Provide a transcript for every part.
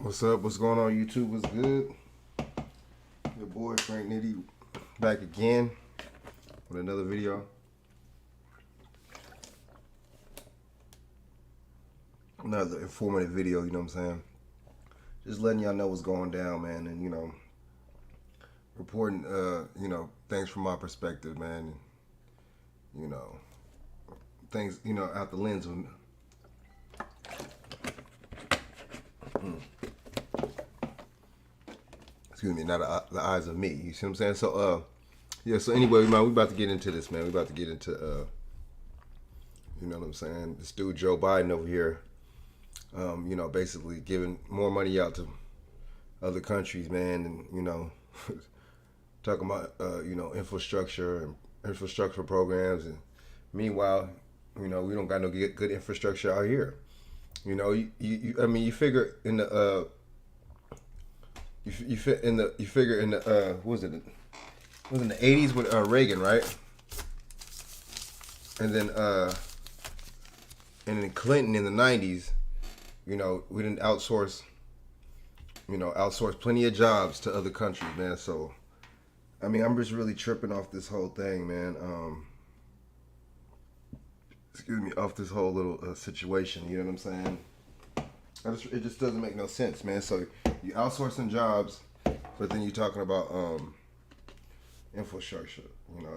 What's up? What's going on, YouTube? What's good? Your boy Frank Nitty back again with another video. Another informative video, you know what I'm saying? Just letting y'all know what's going down, man, and reporting things from my perspective, man. You know, things, out the lens of excuse me, not the eyes of me. You see what I'm saying? So yeah, so anyway, man, we about to get into this, man. We about to get into you know what I'm saying? This dude Joe Biden over here, basically giving more money out to other countries, man, and talking about infrastructure programs, and meanwhile, we don't got no good infrastructure out here. You figure in the you figure in the what was it? It was in the '80s with Reagan, right? And then Clinton in the '90s. We didn't outsource plenty of jobs to other countries, man. So, I'm just really tripping off this whole thing, man. Excuse me, off this whole little situation. You know what I'm saying? It just doesn't make no sense, man. So you outsourcing jobs, but then you're talking about infrastructure.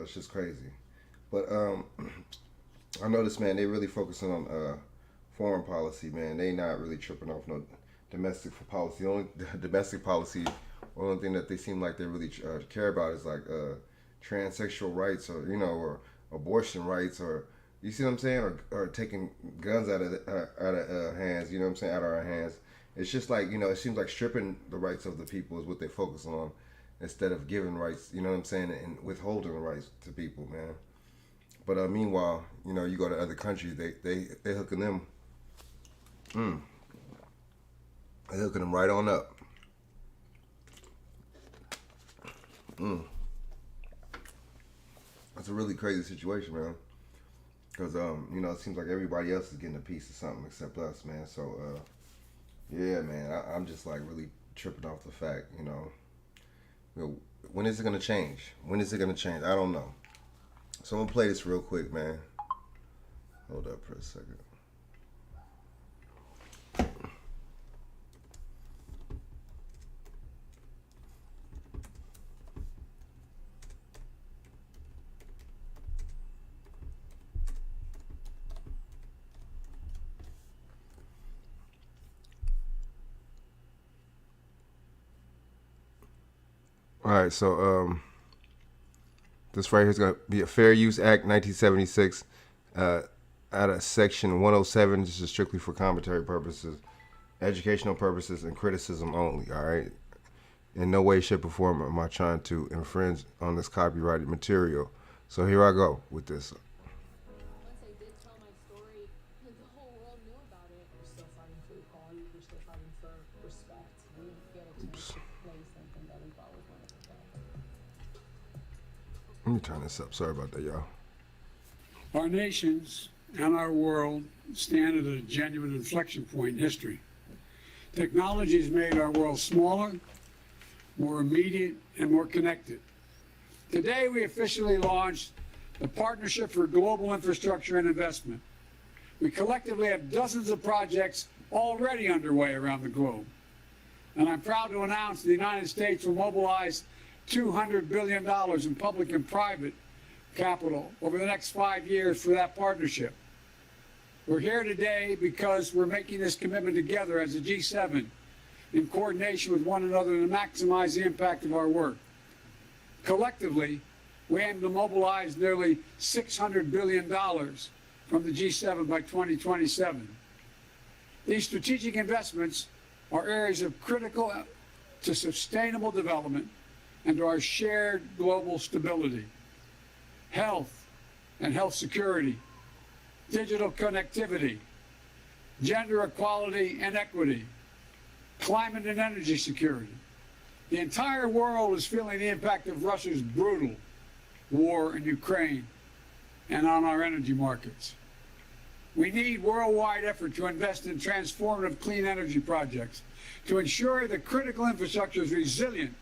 It's just crazy. But I noticed, man, they really focusing on foreign policy, man. They not really tripping off no domestic policy. The only domestic policy, the only thing that they seem like they really care about is like transsexual rights, or abortion rights, or you see what I'm saying, or taking guns out of hands. You know what I'm saying, out of our hands. It's just like it seems like stripping the rights of the people is what they focus on, instead of giving rights. You know what I'm saying, and withholding the rights to people, man. But meanwhile, you go to other countries, they hooking them. They hooking them right on up. That's a really crazy situation, man. Because it seems like everybody else is getting a piece of something except us, man. So yeah, man, I'm just like really tripping off the fact, when is it gonna change? When is it gonna change? I don't know. So I'm gonna play this real quick, man. Hold up for a second. All right, so this right here is going to be a Fair Use Act 1976 out of Section 107. This is strictly for commentary purposes, educational purposes, and criticism only, all right? In no way, shape, or form am I trying to infringe on this copyrighted material. So here I go with this. Once I did tell my story, the whole world knew about it. We're still fighting for equality. We're still fighting for respect. We didn't get a chance to play something that we've always wanted to play. Let me turn this up. Sorry about that, y'all. Our nations and our world stand at a genuine inflection point in history. Technology has made our world smaller, more immediate, and more connected. Today, we officially launched the Partnership for Global Infrastructure and Investment. We collectively have dozens of projects already underway around the globe. And I'm proud to announce the United States will mobilize $200 billion in public and private capital over the next 5 years for that partnership. We're here today because we're making this commitment together as a G7 in coordination with one another to maximize the impact of our work. Collectively, we aim to mobilize nearly $600 billion from the G7 by 2027. These strategic investments are areas of critical to sustainable development and to our shared global stability. Health and health security, digital connectivity, gender equality and equity, climate and energy security. The entire world is feeling the impact of Russia's brutal war in Ukraine and on our energy markets. We need worldwide effort to invest in transformative clean energy projects to ensure that critical infrastructure is resilient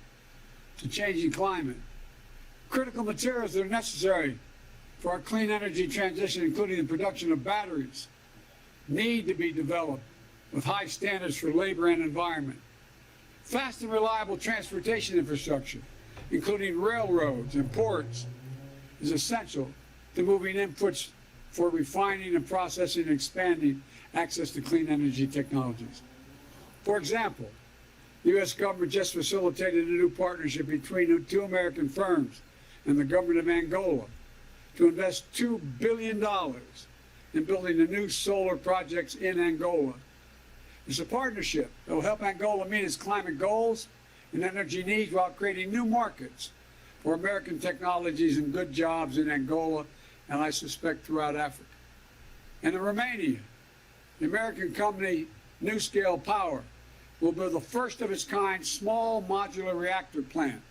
to changing climate. Critical materials that are necessary for our clean energy transition, including the production of batteries, need to be developed with high standards for labor and environment. Fast and reliable transportation infrastructure, including railroads and ports, is essential to moving inputs for refining and processing and expanding access to clean energy technologies. For example, the U.S. government just facilitated a new partnership between two American firms and the government of Angola to invest $2 billion in building the new solar projects in Angola. It's a partnership that will help Angola meet its climate goals and energy needs while creating new markets for American technologies and good jobs in Angola, and I suspect throughout Africa. And in Romania, the American company NuScale Power will build the first of its kind small modular reactor plant.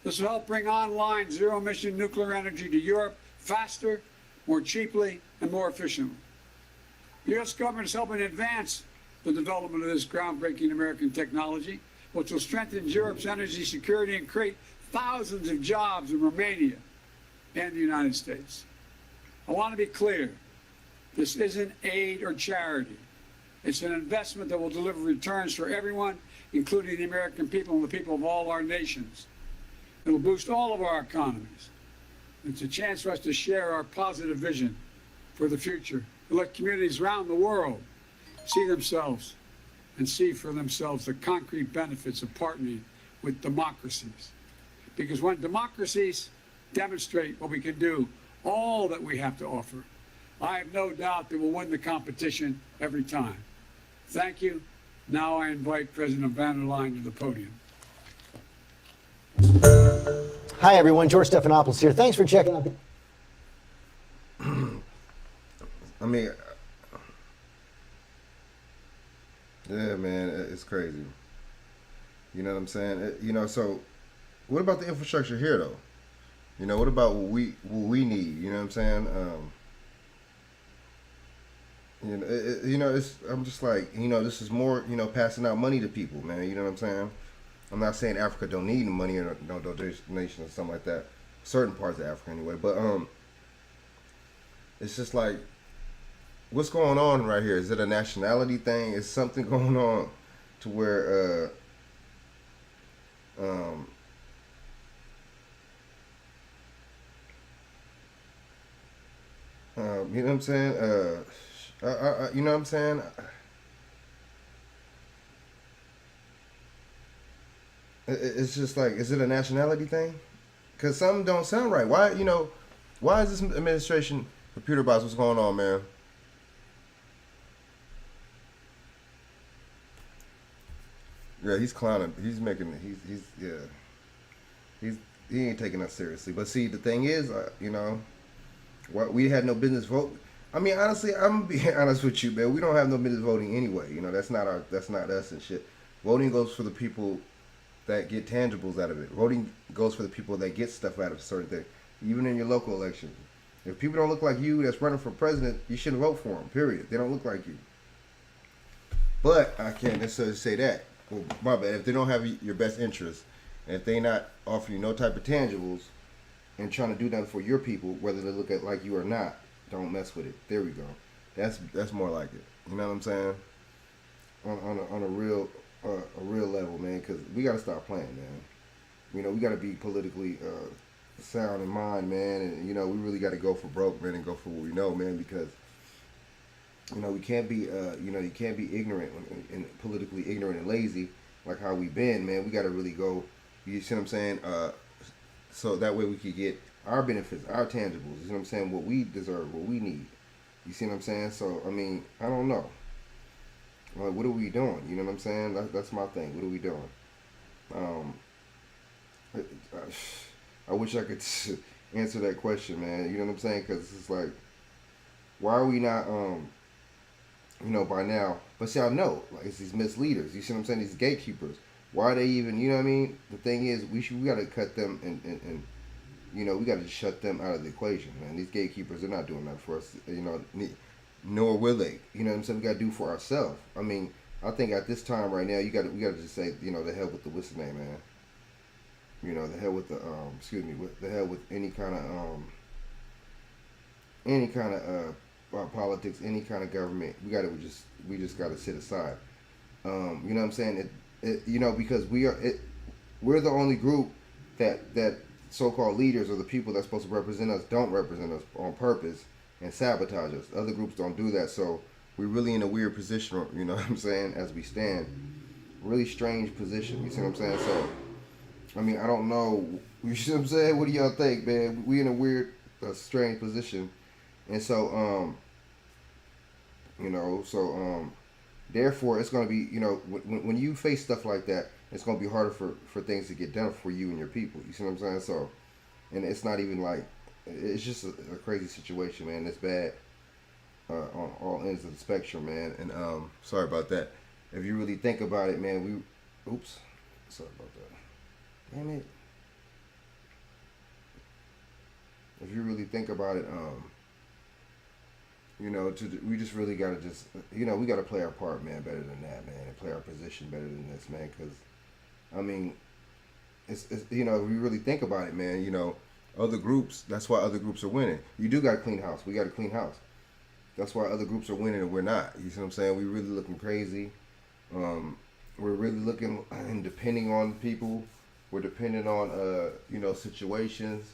This will help bring online zero-emission nuclear energy to Europe faster, more cheaply, and more efficiently. The U.S. government is helping advance the development of this groundbreaking American technology, which will strengthen Europe's energy security and create thousands of jobs in Romania and the United States. I want to be clear. This isn't aid or charity. It's an investment that will deliver returns for everyone, including the American people and the people of all our nations. It will boost all of our economies. It's a chance for us to share our positive vision for the future and let communities around the world see themselves and see for themselves the concrete benefits of partnering with democracies. Because when democracies demonstrate what we can do, all that we have to offer, I have no doubt that we'll win the competition every time. Thank you. Now I invite President van der Leyen to the podium. Hi, everyone. George Stephanopoulos here. Thanks for checking out. I mean, yeah, man, it's crazy. You know what I'm saying? You know, so what about the infrastructure here, though? You know, what about what we need? You know what I'm saying? I'm just like, this is more, passing out money to people, man. You know what I'm saying? I'm not saying Africa don't need money or no donation or something like that. Certain parts of Africa, anyway. But it's just like, what's going on right here? Is it a nationality thing? Is something going on to where you know what I'm saying? You know what I'm saying? It's just like, is it a nationality thing? Because something don't sound right. Why is this administration computer bots? What's going on, man? Yeah, he's clowning. He ain't taking us seriously. But see, the thing is, we had no business vote. I mean, honestly, I'm gonna be honest with you, man. We don't have no business voting anyway. That's not us and shit. Voting goes for the people that get tangibles out of it. Voting goes for the people that get stuff out of a certain thing. Even in your local elections. If people don't look like you that's running for president, you shouldn't vote for them, period. They don't look like you. But I can't necessarily say that. Well, my bad. If they don't have your best interest, and if they not offer you no type of tangibles and trying to do nothing for your people, whether they look at like you or not, don't mess with it. There we go. That's more like it. You know what I'm saying? On a real level, man. Because we gotta stop playing, man. We gotta be politically sound in mind, man. And we really gotta go for broke, man, and go for what we know, man. Because we can't be you can't be ignorant and politically ignorant and lazy like how we been, man. We gotta really go. You see what I'm saying? So that way we could get our benefits, our tangibles. You know what I'm saying? What we deserve, what we need. You see what I'm saying? So I mean, I don't know. Like, what are we doing? You know what I'm saying? That's my thing. What are we doing? I wish I could answer that question, man. You know what I'm saying? Because it's like, why are we not, by now? But see, I know, like, it's these misleaders. You see what I'm saying? These gatekeepers. Why are they even? You know what I mean? The thing is, we got to cut them and we got to shut them out of the equation, man. These gatekeepers, they're not doing that for us. nor will they. You know what I'm saying? We gotta do for ourselves. I mean, I think at this time right now, we gotta just say, you know, the hell with the what's the name, man. You know, the hell with the the hell with any kind of politics, any kind of government. We just gotta sit aside. You know what I'm saying? You know, because we're the only group that so-called leaders or the people that's supposed to represent us don't represent us on purpose and sabotage us. Other groups don't do that, so we're really in a weird position. You know what I'm saying? As we stand, really strange position. You see what I'm saying? So, I mean, I don't know. You see what I'm saying? What do y'all think, man? We in a weird, strange position, and so, you know, so, therefore, it's gonna be, you know, when you face stuff like that, it's gonna be harder for things to get done for you and your people. You see what I'm saying? So, and it's not even like, it's just a crazy situation, man. It's bad on all ends of the spectrum, man. And sorry about that. If you really think about it, man, oops, sorry about that. Damn it. If you really think about it, you know, we just really gotta you know, we gotta play our part, man, better than that, man, and play our position better than this, man. Because, I mean, it's you know, if we really think about it, man, you know, other groups. That's why other groups are winning. You do got to clean house. We got to clean house. That's why other groups are winning and we're not. You see what I'm saying? We really looking crazy. We're really looking and depending on people. We're dependent on you know, situations.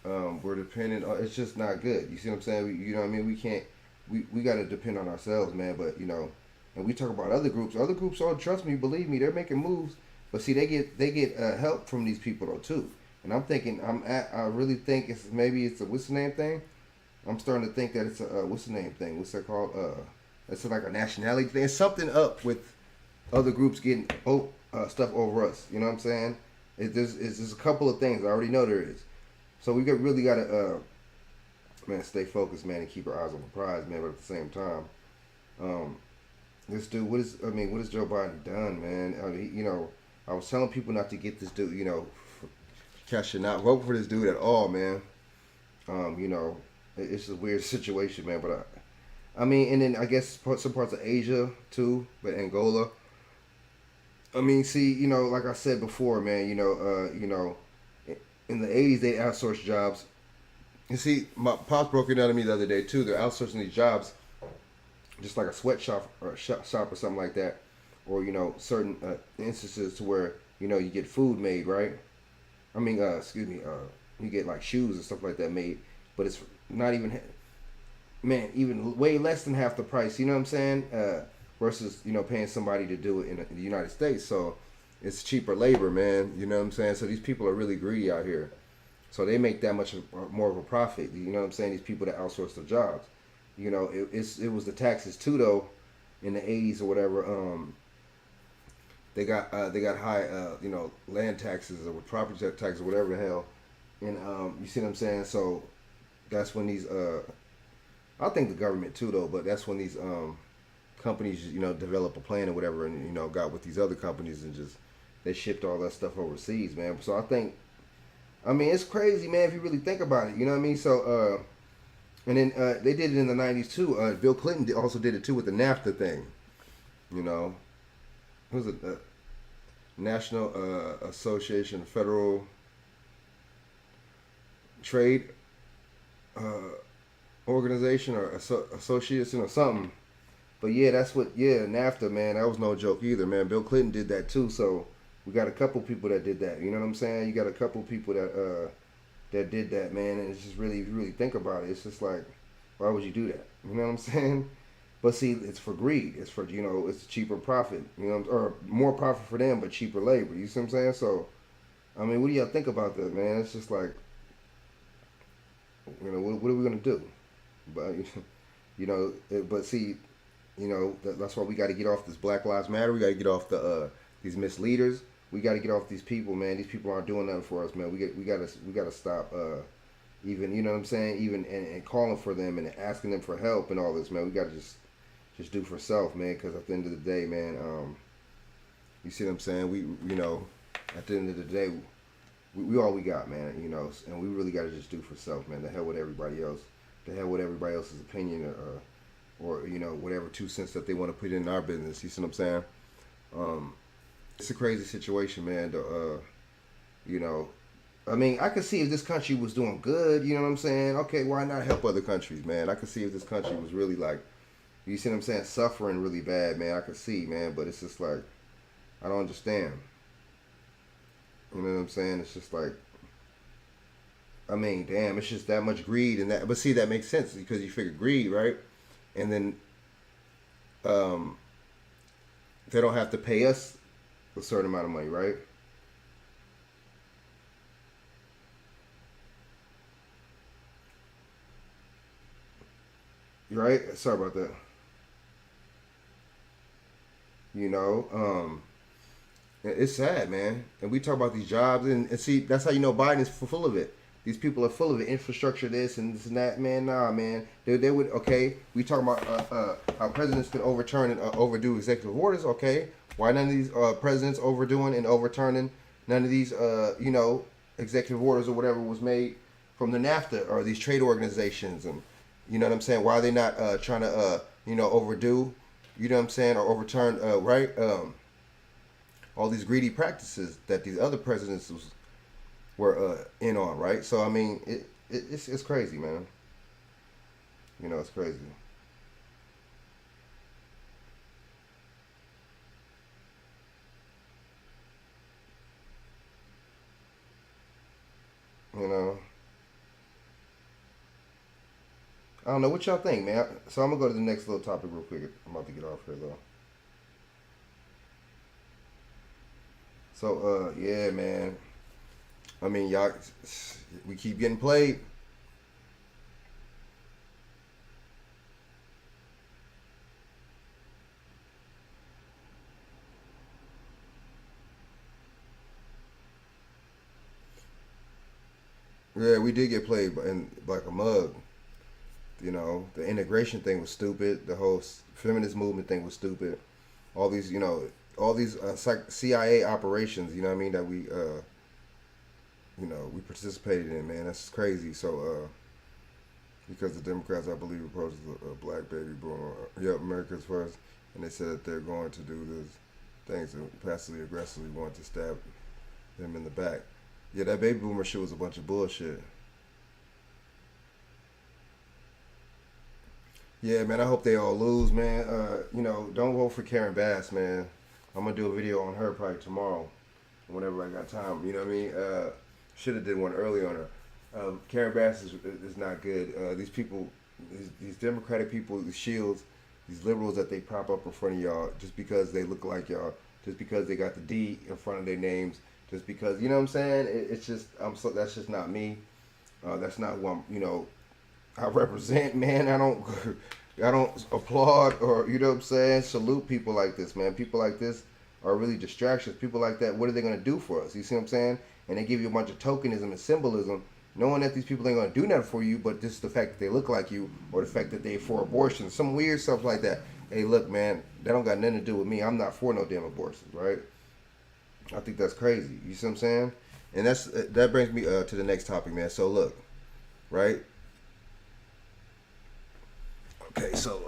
We're dependent on. It's just not good. You see what I'm saying? You know what I mean? We can't. We got to depend on ourselves, man. But you know, and we talk about other groups. Other groups, oh, trust me, believe me, they're making moves. But see, they get help from these people though too. And I'm thinking, I really think it's a what's the name thing. I'm starting to think that it's a what's the name thing. What's that called? It's like a nationality thing. It's something up with other groups getting stuff over us. You know what I'm saying? There's a couple of things I already know there is. So we really gotta man, stay focused, man, and keep our eyes on the prize, man. But at the same time, this dude, what has Joe Biden done, man? You know, I was telling people not to get this dude, you know, should not vote for this dude at all, man. You know, it's a weird situation, man. But I mean, and then I guess some parts of Asia too, but Angola. I mean, see, you know, like I said before, man, you know, in the 80s they outsourced jobs. You see, my pops broke it down to me the other day too. They're outsourcing these jobs, just like a sweatshop or shop or something like that, or you know, certain instances to where you know you get food made, right? I mean, you get like shoes and stuff like that made, but it's not even, man, even way less than half the price. You know what I'm saying? Versus you know paying somebody to do it in the United States. So it's cheaper labor, man. You know what I'm saying? So these people are really greedy out here. So they make that much more of a profit. You know what I'm saying? These people that outsource their jobs. You know, it was the taxes too though, in the 80s or whatever. They got high you know, land taxes or property taxes or whatever the hell, and you see what I'm saying. So that's when these I think the government too though, but that's when these companies, you know, develop a plan or whatever, and you know got with these other companies and just they shipped all that stuff overseas, man. So I think, I mean, it's crazy, man, if you really think about it. You know what I mean? So and then they did it in the 90s too. Bill Clinton also did it too with the NAFTA thing. You know. What was it? National Association of Federal Trade Organization or Association or something. But yeah, that's what, NAFTA, man, that was no joke either, man. Bill Clinton did that too, so we got a couple people that did that. You know what I'm saying? You got a couple people that did that, man, and it's just really, if you really think about it, it's just like, why would you do that? You know what I'm saying? But see, it's for greed. It's for, you know, it's cheaper profit. You know, or more profit for them, but cheaper labor. You see what I'm saying? So, I mean, what do y'all think about that, man? It's just like, you know, what are we gonna do? But you know, but see, you know, that's why we got to get off this Black Lives Matter. We got to get off these misleaders. We got to get off these people, man. These people aren't doing nothing for us, man. We gotta stop. Even, you know what I'm saying? Even and calling for them and asking them for help and all this, man. We gotta just do for self, man. Because at the end of the day, man, you see what I'm saying? We, you know, at the end of the day, we all we got, man. You know, and we really gotta just do for self, man. The hell with everybody else. The hell with everybody else's opinion or or whatever 2 cents that they want to put in our business. You see what I'm saying? It's a crazy situation, man. I mean, I could see if this country was doing good. You know what I'm saying? Okay, why not help other countries, man? I could see if this country was really like, you see what I'm saying, suffering really bad, man. I could see, man, but it's just like, I don't understand. You know what I'm saying? It's just like, I mean, damn, it's just that much greed and that. But see, that makes sense because you figure greed, right? And then they don't have to pay us a certain amount of money, right? Right? Sorry about that. It's sad, man. And we talk about these jobs, and see, that's how you know Biden is full of it. These people are full of it. Infrastructure, this and this and that, man. Nah, man. They would, okay, we talk about how presidents can overturn and overdo executive orders, okay. Why none of these presidents overdoing and overturning none of these, executive orders or whatever was made from the NAFTA or these trade organizations? And you know what I'm saying? Why are they not trying to, overdo, you know what I'm saying, or overturn, right? All these greedy practices that these other presidents were in on, right? So I mean, it's crazy, man. It's crazy. I don't know what y'all think, man. So I'm gonna go to the next little topic real quick. I'm about to get off here though. So yeah, man. I mean, y'all, we keep getting played. Yeah, we did get played in like a mug. The integration thing was stupid. The whole feminist movement thing was stupid. All these, CIA operations, you know what I mean, that we participated in, man. That's crazy. So, because the Democrats, I believe, opposed a black baby born, America's first, and they said that they're going to do these things and passively aggressively want to stab them in the back. Yeah, that baby boomer shit was a bunch of bullshit. Yeah, man, I hope they all lose, man. Don't vote for Karen Bass, man. I'm going to do a video on her probably tomorrow, whenever I got time. You know what I mean? Should have did one early on her. Karen Bass is not good. These people, these Democratic people, the shields, these liberals that they prop up in front of y'all just because they look like y'all, just because they got the D in front of their names, just because, you know what I'm saying? It's just, that's just not me. That's not who I represent, man. I don't applaud or, you know what I'm saying, salute people like this, man. People like this are really distractions. People like that, what are they going to do for us? You see what I'm saying? And they give you a bunch of tokenism and symbolism, knowing that these people ain't going to do nothing for you, but just the fact that they look like you or the fact that they for abortion, some weird stuff like that. Hey, look, man, that don't got nothing to do with me. I'm not for no damn abortions, right? I think that's crazy. You see what I'm saying? And that brings me to the next topic, man. So look, right? Okay, so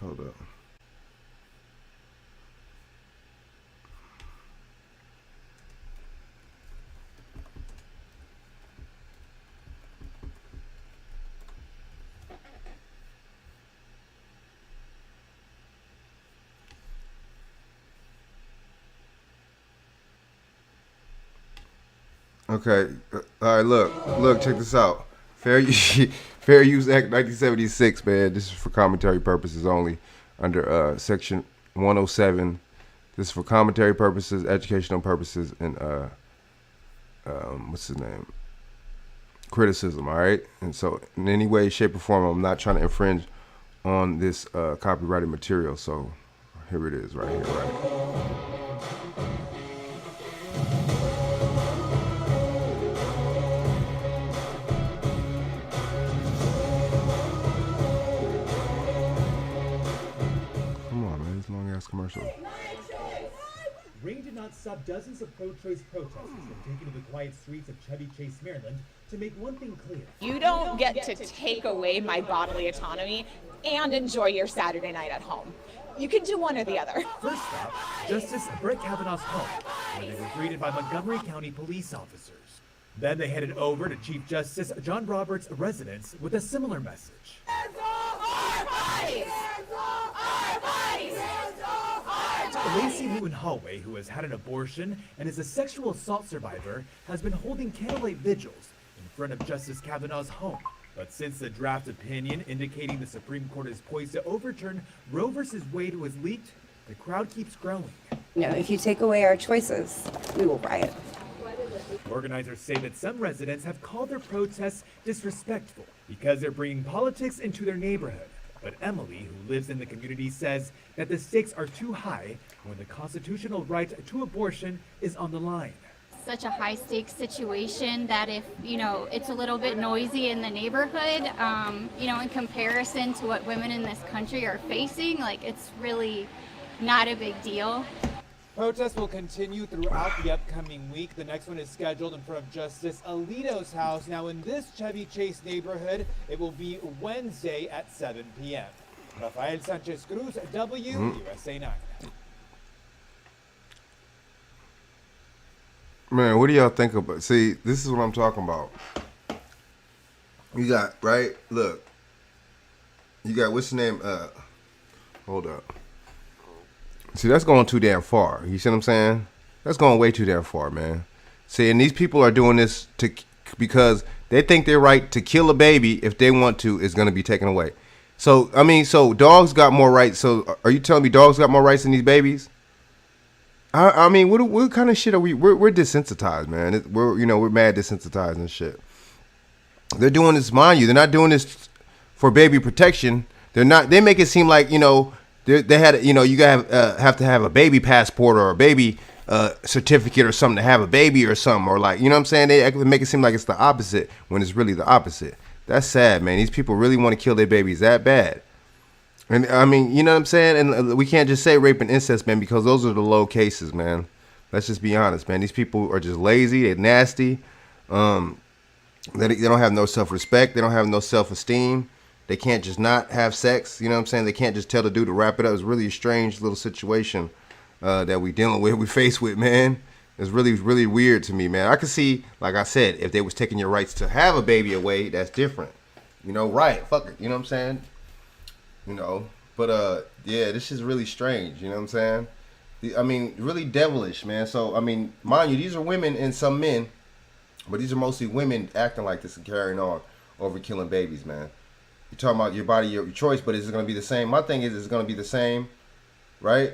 hold up. Okay, all right. Look. Check this out. Fair Use Act 1976, man. This is for commentary purposes only, under Section 107. This is for commentary purposes, educational purposes, and what's his name? Criticism. All right. And so, in any way, shape, or form, I'm not trying to infringe on this copyrighted material. So, here it is, right here, right. long ass commercial. Rain did not stop dozens of pro-choice protesters from taking to the quiet streets of Chevy Chase, Maryland, to make one thing clear. You don't get to take away my bodily autonomy and enjoy your Saturday night at home. You can do one or the other. First stop, Justice Brett Kavanaugh's home, where they were greeted by Montgomery County police officers. Then they headed over to Chief Justice John Roberts' residence with a similar message. Lacey Newton Hallway, who has had an abortion and is a sexual assault survivor, has been holding candlelight vigils in front of Justice Kavanaugh's home. But since the draft opinion indicating the Supreme Court is poised to overturn Roe v. Wade was leaked, the crowd keeps growing. If you take away our choices, we will riot. Organizers say that some residents have called their protests disrespectful because they're bringing politics into their neighborhood. But Emily, who lives in the community, says that the stakes are too high when the constitutional right to abortion is on the line. Such a high stakes situation that if, it's a little bit noisy in the neighborhood, in comparison to what women in this country are facing, it's really not a big deal. Protests will continue throughout the upcoming week. The next one is scheduled in front of Justice Alito's house. Now, in this Chevy Chase neighborhood, it will be Wednesday at 7 p.m. Rafael Sanchez Cruz, WUSA 9. Man, what do y'all think about? See, this is what I'm talking about. You got, right? Look. You got, what's the name? Hold up. See, that's going too damn far. You see what I'm saying? That's going way too damn far, man. See, and these people are doing this because they think their right to kill a baby, if they want to, is going to be taken away. So, so dogs got more rights. So, are you telling me dogs got more rights than these babies? What kind of shit are we? We're desensitized, man. We're mad desensitized and shit. They're doing this, mind you. They're not doing this for baby protection. They're not. They make it seem like they had you gotta have to have a baby passport or a baby certificate or something to have a baby or something, or what I'm saying. They make it seem like it's the opposite when it's really the opposite. That's sad, man. These people really want to kill their babies that bad. And you know what I'm saying? And we can't just say rape and incest, man, because those are the low cases, man. Let's just be honest, man. These people are just lazy. They're nasty. They don't have no self-respect. They don't have no self-esteem. They can't just not have sex. You know what I'm saying? They can't just tell the dude to wrap it up. It's really a strange little situation that we face with, man. It's really, really weird to me, man. I could see, like I said, if they was taking your rights to have a baby away, that's different. Right. Fuck it. You know what I'm saying? But yeah, this is really strange. You know what I'm saying? Really devilish, man. So, mind you, these are women and some men, but these are mostly women acting like this and carrying on over killing babies, man. You're talking about your body, your choice, but is it going to be the same? My thing is it going to be the same, right?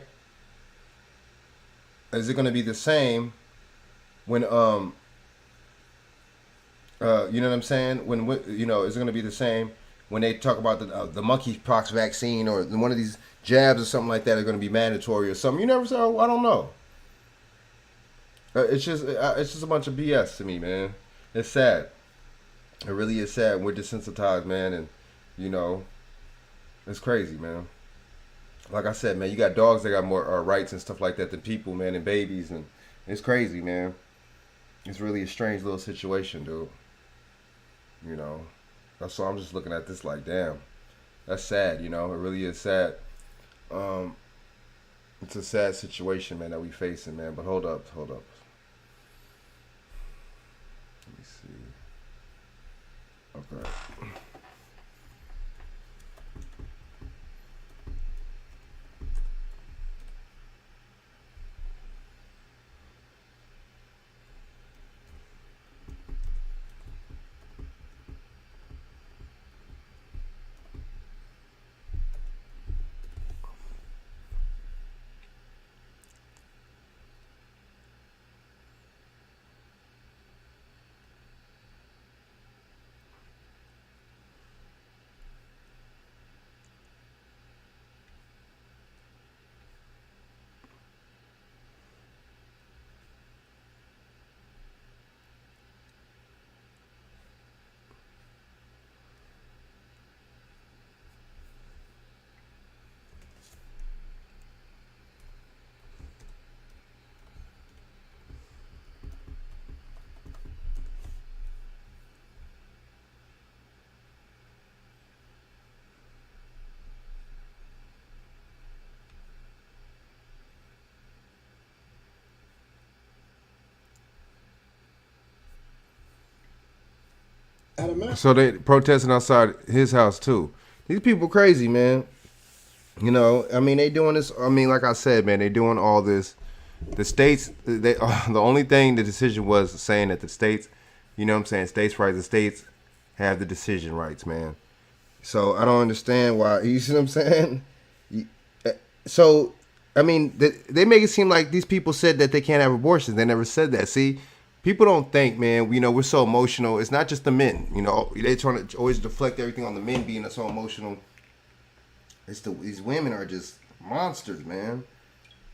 Is it going to be the same when, you know what I'm saying? Is it going to be the same when they talk about the monkeypox vaccine or one of these jabs or something like that are going to be mandatory or something? You never say, I don't know. It's just a bunch of BS to me, man. It's sad. It really is sad. We're desensitized, man, and it's crazy, man. Like I said, man, you got dogs that got more rights and stuff like that than people, man, and babies, and it's crazy, man. It's really a strange little situation, dude. That's why I'm just looking at this like, damn, that's sad, It really is sad. It's a sad situation, man, that we facing, man. But hold up. Let me see. Okay. So they protesting outside his house too. These people crazy, man. You know, I mean, they doing this. I mean, like I said, man, they doing all this. The states, they the only thing the decision was saying that the states, you know what I'm saying, states' rights, the states have the decision rights, man. So I don't understand why. You see what I'm saying? So, I mean, they make it seem like these people said that they can't have abortions. They never said that. See, people don't think, man. You know, we're so emotional. It's not just the men. You know, they trying to always deflect everything on the men being so emotional. These women are just monsters, man.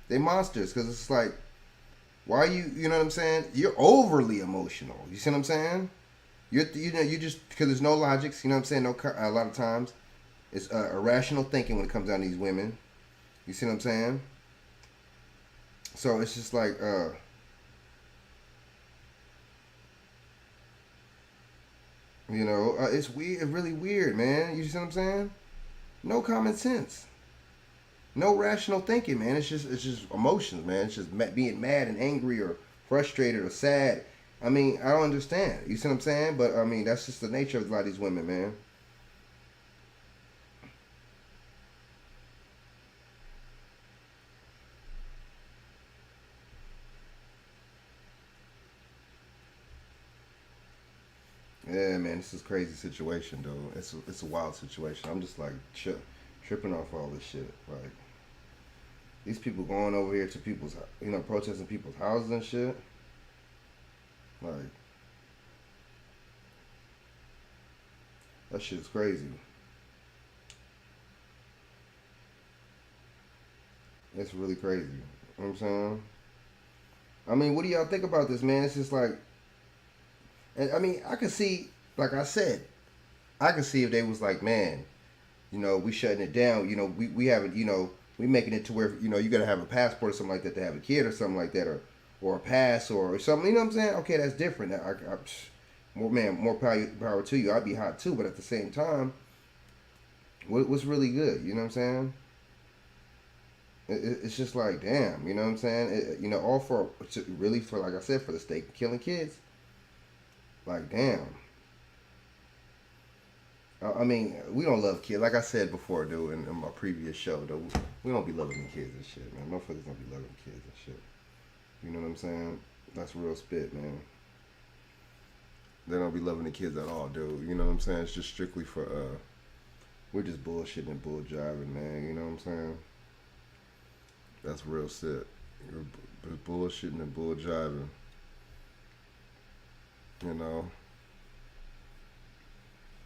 They monsters because it's like, why are you know what I'm saying? You're overly emotional. You see what I'm saying? You just because there's no logics. You know what I'm saying? No, a lot of times it's irrational thinking when it comes down to these women. You see what I'm saying? So it's just like, you know, it's weird. It's really weird, man. You see what I'm saying? No common sense. No rational thinking, man. It's just emotions, man. It's just being mad and angry or frustrated or sad. I mean, I don't understand. You see what I'm saying? But I mean, that's just the nature of a lot of these women, man. Yeah, man, this is a crazy situation, though. It's a wild situation. I'm just like tripping off all this shit. Like, these people going over here to people's, you know, protesting people's houses and shit. Like, that shit's crazy. It's really crazy. You know what I'm saying? I mean, what do y'all think about this, man? It's just like, and I mean, I can see, like I said, I can see if they was like, man, you know, we shutting it down. You know, we haven't, you know, we making it to where, you know, you got to have a passport or something like that to have a kid or something like that, or a pass or something. You know what I'm saying? Okay, that's different. More power to you. I'd be hot too, but at the same time, what's really good? You know what I'm saying? It's just like, damn. You know what I'm saying? You know, all for like I said, for the sake of killing kids. Like, damn. I mean, we don't love kids. Like I said before, dude, in my previous show, dude, we don't be loving the kids and shit, man. Motherfuckers don't be loving the kids and shit. You know what I'm saying? That's real spit, man. They don't be loving the kids at all, dude. You know what I'm saying? It's just strictly for, we're just bullshitting and bull jiving, man. You know what I'm saying? That's real shit. You're bullshitting and bull jiving. You know?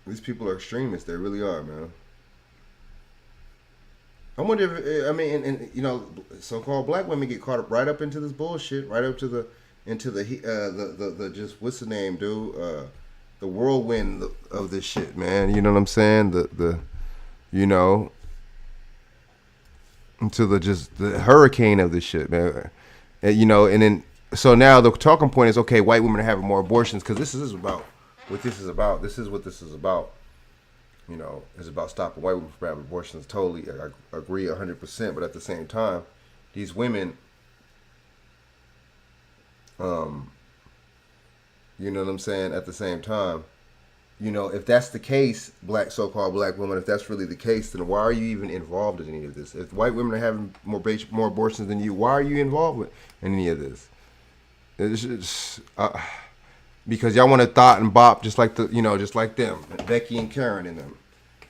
These people are extremists. They really are, man. I wonder if, I mean, and you know, so-called black women get caught up right up into this bullshit, right up to the just, what's the name, dude? The whirlwind of this shit, man. You know what I'm saying? You know, into the hurricane of this shit, man. And, you know, and then, so now the talking point is, okay, white women are having more abortions because this is about what this is about. This is what this is about. You know, it's about stopping white women from having abortions. Totally, I agree 100%. But at the same time, these women, you know what I'm saying? At the same time, you know, if that's the case, so-called black women, if that's really the case, then why are you even involved in any of this? If white women are having more abortions than you, why are you involved in any of this? It's because y'all want to thought and bop just like just like them, Becky and Karen and them.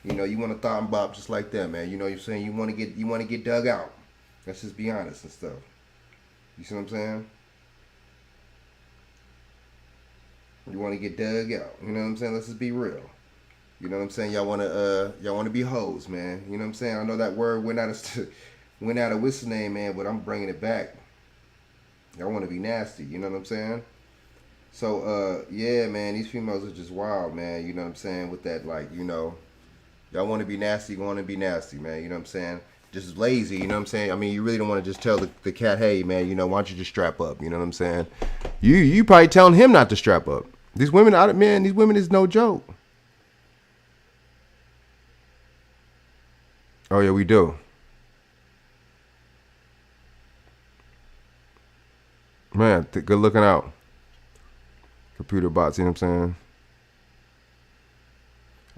You know, you want to thought and bop just like them, man. You know what you're saying? You want to get dug out. Let's just be honest and stuff. You see what I'm saying? You want to get dug out. You know what I'm saying? Let's just be real. You know what I'm saying? Y'all want to be hoes, man. You know what I'm saying? I know that word went out of what's the name, man, but I'm bringing it back. Y'all want to be nasty. You know what I'm saying? So, yeah, man, these females are just wild, man. You know what I'm saying? With that, like, you know, y'all want to be nasty, you want to be nasty, man. You know what I'm saying? Just lazy, you know what I'm saying? I mean, you really don't want to just tell the cat, hey, man, you know, why don't you just strap up? You know what I'm saying? You probably telling him not to strap up. These women, man, these women is no joke. Oh, yeah, we do. Man, good looking out. Computer bots, you know what I'm saying?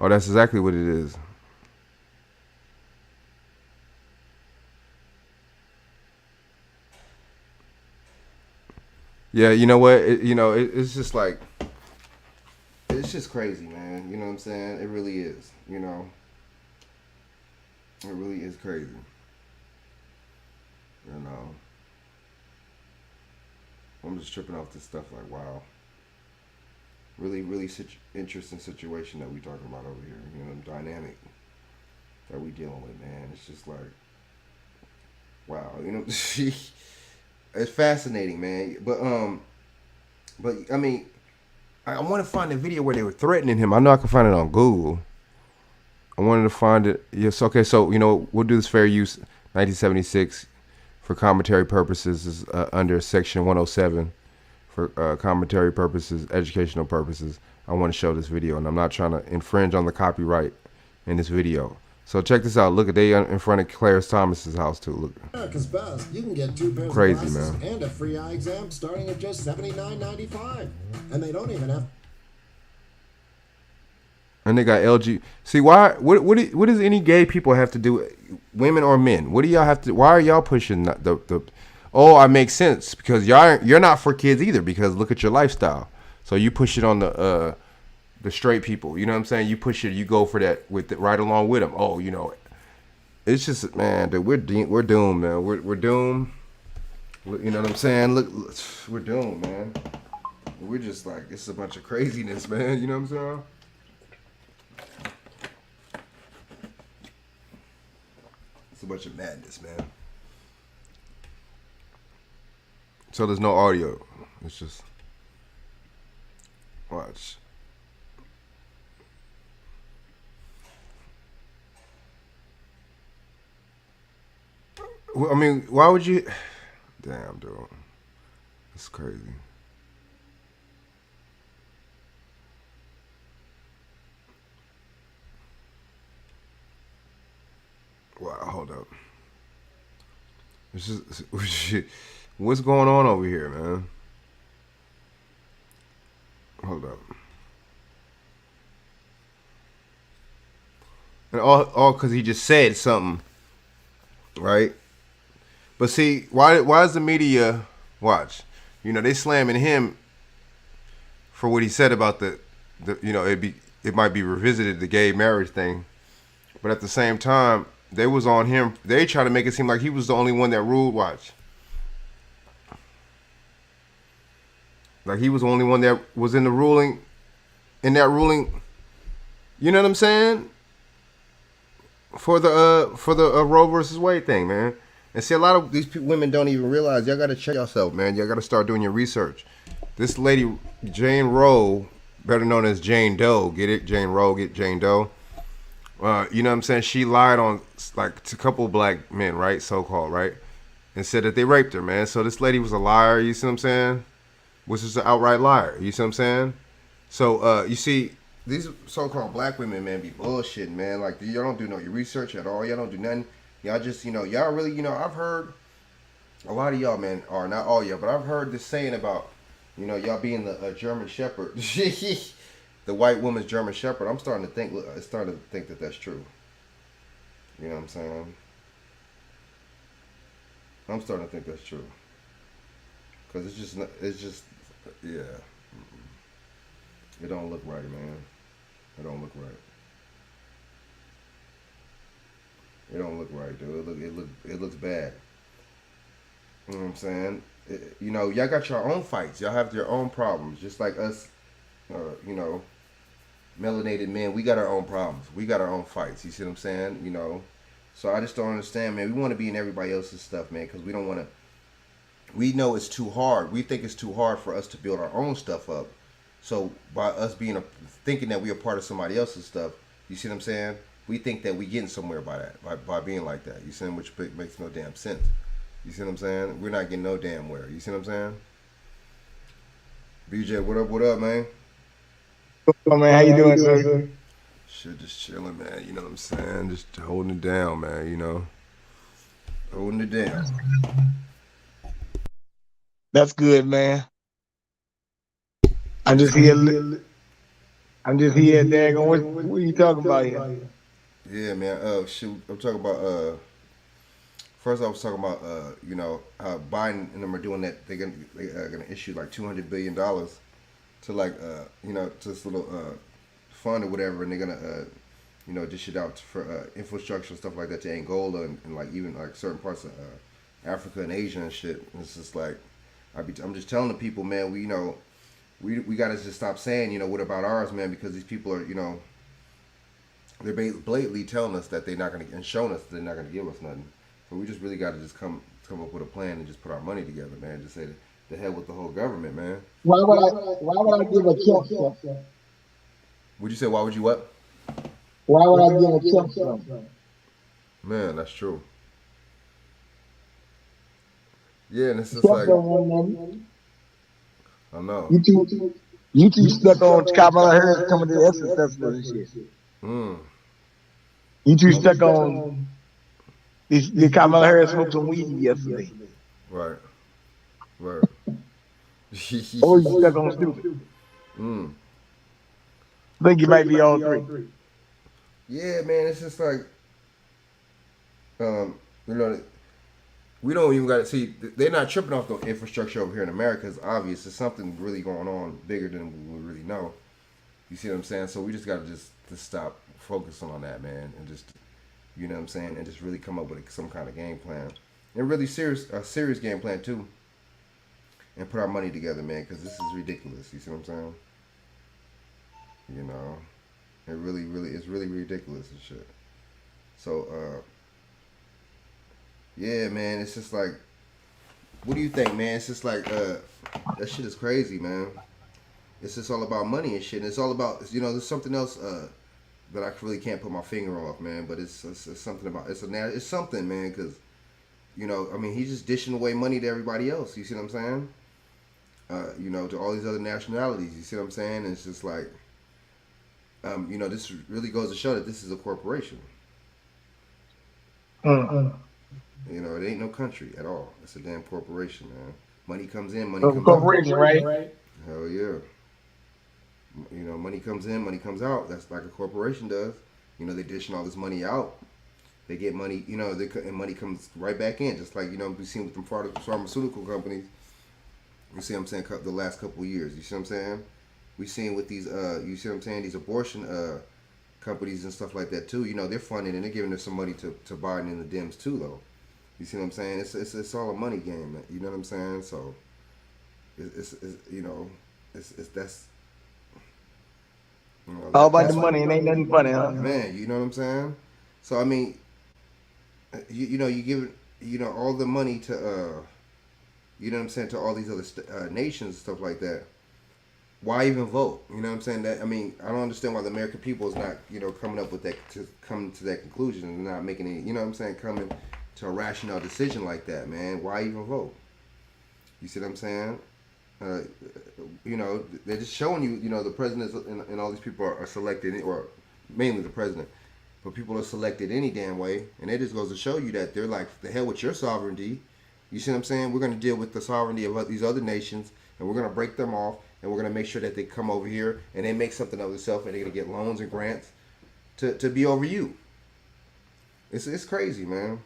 Oh, that's exactly what it is. Yeah, you know what? It's just like, it's just crazy, man. You know what I'm saying? It really is. You know, it really is crazy. You know, I'm just tripping off this stuff. Like, wow, really, really interesting situation that we talking about over here. You know, dynamic that we dealing with, man. It's just like, wow. You know, it's fascinating, man. But I mean, I want to find the video where they were threatening him. I know I can find it on Google. I wanted to find it. Yes, okay. So we'll do this fair use 1976 for commentary purposes is under section 107 for commentary purposes, educational purposes. I want to show this video, and I'm not trying to infringe on the copyright in this video. So check this out. Look at they in front of Clarence Thomas's house too. Look. America's Best. You can get 2 pairs Crazy, of glasses man. and a free eye exam starting at just $79.95, and they don't even have. And they got LG. See why? What does any gay people have to do? Women or men? What do y'all have to? Why are y'all pushing the? Oh, I make sense because you're not for kids either because look at your lifestyle. So you push it on the straight people. You know what I'm saying? You push it. You go for that with right along with them. Oh, it's just man, dude, we're doomed, man. We're doomed. You know what I'm saying? Look, we're doomed, man. We're just like it's a bunch of craziness, man. You know what I'm saying? It's a bunch of madness, man. So there's no audio. It's just watch. I mean, why would you? Damn, dude. It's crazy. Wow, hold up. This is what's going on over here, man? Hold up. And all because he just said something, right? But see, why is the media watch? They slamming him for what he said about the it might be revisited the gay marriage thing, but at the same time they was on him. They try to make it seem like he was the only one that ruled. Watch, like he was the only one that was in the ruling. In that ruling, you know what I'm saying? For the Roe versus Wade thing, man. And see, a lot of these women don't even realize y'all got to check yourself, man. Y'all got to start doing your research. This lady, Jane Roe, better known as Jane Doe, get it? Jane Roe, get Jane Doe. You know what I'm saying? She lied on like a couple of black men, right? So-called, right? And said that they raped her, man. So this lady was a liar, you see what I'm saying? Which is an outright liar, you see what I'm saying? So, you see, these so-called black women, man, be bullshitting, man. Like, y'all don't do no research at all. Y'all don't do nothing. Y'all just, y'all really, I've heard a lot of y'all, man, or not all y'all, but I've heard this saying about, y'all being the German Shepherd, the white woman's German Shepherd. I'm starting to think that that's true. You know what I'm saying? I'm starting to think that's true. Cause it's just, yeah. It don't look right, man. It don't look right. It don't look right, dude. It looks bad. You know what I'm saying? Y'all got your own fights. Y'all have your own problems. Just like us, melanated men, we got our own problems. We got our own fights. You see what I'm saying? So I just don't understand, man. We want to be in everybody else's stuff, man, because we don't want to. We know it's too hard. We think it's too hard for us to build our own stuff up. So by us thinking that we are part of somebody else's stuff, you see what I'm saying? We think that we getting somewhere by that, by being like that. You see, which makes no damn sense. You see what I'm saying? We're not getting no damn where. You see what I'm saying? BJ, what up, man? Oh, man, how you doing, sir? Shit, just chilling, man. You know what I'm saying? Just holding it down, man, Holding it down. That's good, man. I'm just here. I'm just here, daggone. What are you talking about here? Yeah, man. Shoot, I'm talking about. First, I was talking about. You know, Biden and them are doing that. They're gonna issue like $200 billion to like you know, to this little fund or whatever, and they're gonna you know, dish it out for infrastructure and stuff like that to Angola and like even like certain parts of Africa and Asia and shit. And it's just like I'm just telling the people, man, we you know we gotta just stop saying, you know, what about ours, man, because these people are, you know, they're blatantly telling us that they're not gonna, and showing us that they're not gonna give us nothing. So we just really gotta just come up with a plan and just put our money together, man. Just say the hell with the whole government, man. Why would I give a check something? Would you say why would you what? Why would I give a check something? Man, that's true. Yeah, and it's just like, I know. You two stuck on Kamala Harris coming to the Essence Festival and shit. You two stuck on the Kamala Harris smoked some weed yesterday. Right. Or you stuck on stupid. I think you might be all three. Yeah, man, it's just like, you know, we don't even got to see. They're not tripping off the infrastructure over here in America. It's obvious. There's something really going on bigger than we really know. You see what I'm saying? So we just got to just stop focusing on that, man, and just, you know what I'm saying, and just really come up with some kind of game plan, and really serious game plan too, and put our money together, man, because this is ridiculous. You see what I'm saying? You know, it really it's really ridiculous and shit. So yeah, man, it's just like, what do you think, man? It's just like that shit is crazy, man. It's just all about money and shit. And it's all about, you know, there's something else that I really can't put my finger off, man. But it's something about, it's something, man, because, you know, I mean, he's just dishing away money to everybody else. You see what I'm saying? You know, to all these other nationalities. You see what I'm saying? And it's just like, you know, this really goes to show that this is a corporation. You know, it ain't no country at all. It's a damn corporation, man. Money comes in, money comes out. Corporation, right? Hell yeah. You know, money comes in, money comes out. That's like a corporation does. You know, they dishing all this money out. They get money, you know, and money comes right back in. Just like, you know, we've seen with the pharmaceutical companies. You see what I'm saying? The last couple of years. You see what I'm saying? We've seen with these, you see what I'm saying? These abortion companies and stuff like that too. You know, they're funding and they're giving them some money to Biden and the Dems too, though. You see what I'm saying? It's all a money game, man. You know what I'm saying? So it's you know, it's that's, you know, all about the money. It ain't nothing funny, huh? Man, you know what I'm saying? So I mean, you know, you give, you know, all the money to you know what I'm saying, to all these other nations and stuff like that. Why even vote? You know what I'm saying? That, I mean, I don't understand why the American people is not, you know, coming up with that, to come to that conclusion and not making any, you know what I'm saying, coming to a rational decision like that, man. Why even vote? You see what I'm saying? You know, they're just showing you, you know, the presidents and all these people are selected, or mainly the president, but people are selected any damn way, and it just goes to show you that they're like, the hell with your sovereignty. You see what I'm saying? We're going to deal with the sovereignty of these other nations, and we're going to break them off, and we're going to make sure that they come over here and they make something of themselves, and they're going to get loans and grants to be over you. It's crazy, man.